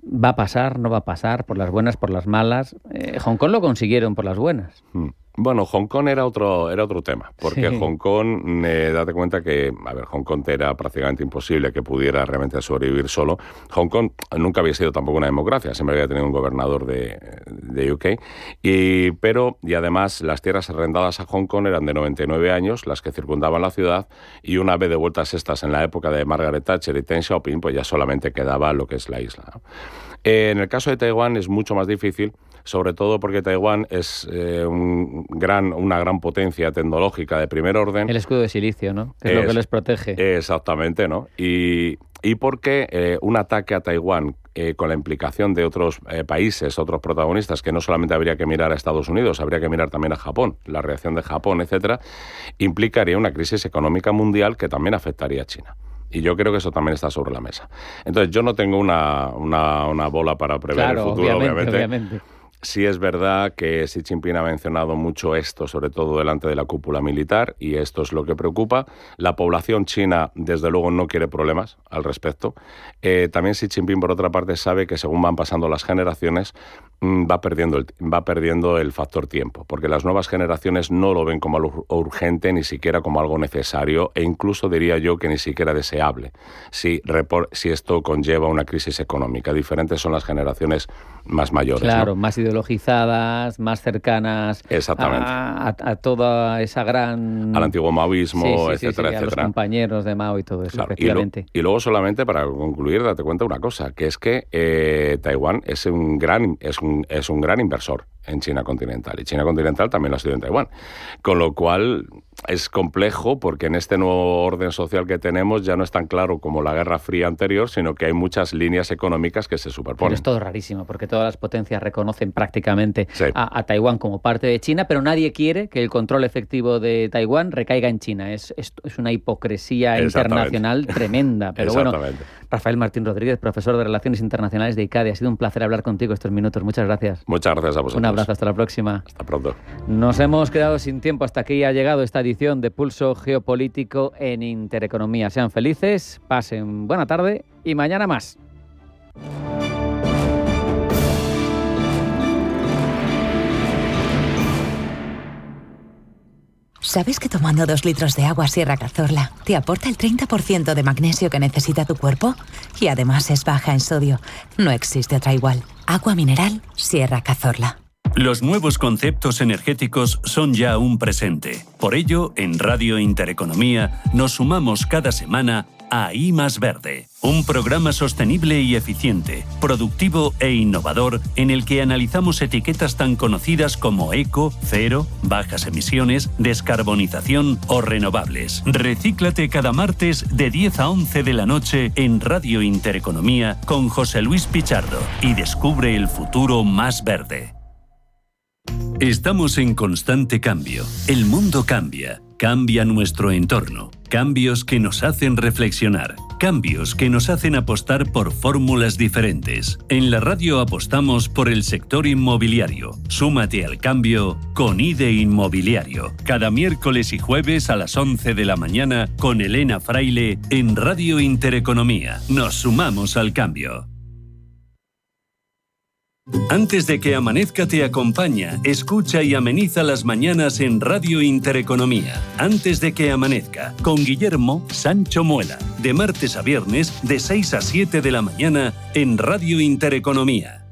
S3: ¿Va a pasar? ¿No va a pasar? ¿Por las buenas, por las malas? Hong Kong lo consiguieron por las buenas.
S14: Bueno, Hong Kong era otro tema, porque sí. Hong Kong, date cuenta que, Hong Kong era prácticamente imposible que pudiera realmente sobrevivir solo. Hong Kong nunca había sido tampoco una democracia, siempre había tenido un gobernador de UK, y además las tierras arrendadas a Hong Kong eran de 99 años, las que circundaban la ciudad, y una vez devueltas estas en la época de Margaret Thatcher y Deng Xiaoping, pues ya solamente quedaba lo que es la isla, ¿no? En el caso de Taiwán es mucho más difícil, sobre todo porque Taiwán es una gran potencia tecnológica de primer orden.
S3: El escudo de silicio, ¿no? Que es lo que les protege.
S14: Exactamente, ¿no? Y porque un ataque a Taiwán con la implicación de otros países, otros protagonistas, que no solamente habría que mirar a Estados Unidos, habría que mirar también a Japón, la reacción de Japón, etcétera, implicaría una crisis económica mundial que también afectaría a China. Y yo creo que eso también está sobre la mesa. Entonces, yo no tengo una bola para prever el futuro, obviamente. Sí es verdad que Xi Jinping ha mencionado mucho esto, sobre todo delante de la cúpula militar, y esto es lo que preocupa. La población china, desde luego, no quiere problemas al respecto. También Xi Jinping, por otra parte, sabe que según van pasando las generaciones, va perdiendo el factor tiempo, porque las nuevas generaciones no lo ven como algo urgente, ni siquiera como algo necesario, e incluso diría yo que ni siquiera deseable, si esto conlleva una crisis económica. Diferentes son las generaciones más mayores.
S3: Claro,
S14: ¿no?
S3: Más ideologizadas, más cercanas a toda esa gran...
S14: al antiguo maoísmo, etcétera, etcétera.
S3: A los compañeros de Mao y todo eso,
S14: claro,
S3: efectivamente.
S14: Y luego solamente para concluir, date cuenta una cosa, que es que Taiwán es un gran inversor en China continental, y China continental también lo ha sido en Taiwán, con lo cual es complejo porque en este nuevo orden social que tenemos ya no es tan claro como la Guerra Fría anterior, sino que hay muchas líneas económicas que se superponen.
S3: Pero es todo rarísimo, porque todas las potencias reconocen prácticamente a Taiwán como parte de China, pero nadie quiere que el control efectivo de Taiwán recaiga en China. Es una hipocresía internacional tremenda. Pero bueno, Rafael Martín Rodríguez, profesor de Relaciones Internacionales de ICADE, ha sido un placer hablar contigo estos minutos. Muchas gracias.
S14: Muchas gracias a vosotros.
S3: Un abrazo, hasta la próxima.
S14: Hasta pronto.
S3: Nos hemos quedado sin tiempo, hasta aquí ha llegado esta edición de Pulso Geopolítico en Intereconomía. Sean felices, pasen buena tarde y mañana más.
S15: ¿Sabes que tomando 2 litros de agua Sierra Cazorla te aporta el 30% de magnesio que necesita tu cuerpo? Y además es baja en sodio. No existe otra igual. Agua mineral Sierra Cazorla.
S2: Los nuevos conceptos energéticos son ya un presente. Por ello, en Radio Intereconomía nos sumamos cada semana a I Más Verde, un programa sostenible y eficiente, productivo e innovador en el que analizamos etiquetas tan conocidas como eco, cero, bajas emisiones, descarbonización o renovables. Recíclate cada martes de 10 a 11 de la noche en Radio Intereconomía con José Luis Pichardo y descubre el futuro más verde. Estamos en constante cambio. El mundo cambia. Cambia nuestro entorno. Cambios que nos hacen reflexionar. Cambios que nos hacen apostar por fórmulas diferentes. En la radio apostamos por el sector inmobiliario. Súmate al cambio con IDE Inmobiliario. Cada miércoles y jueves a las 11 de la mañana con Elena Fraile en Radio Intereconomía. Nos sumamos al cambio. Antes de que amanezca te acompaña, escucha y ameniza las mañanas en Radio Intereconomía. Antes de que amanezca, con Guillermo Sancho Muela, de martes a viernes de 6 a 7 de la mañana en Radio Intereconomía.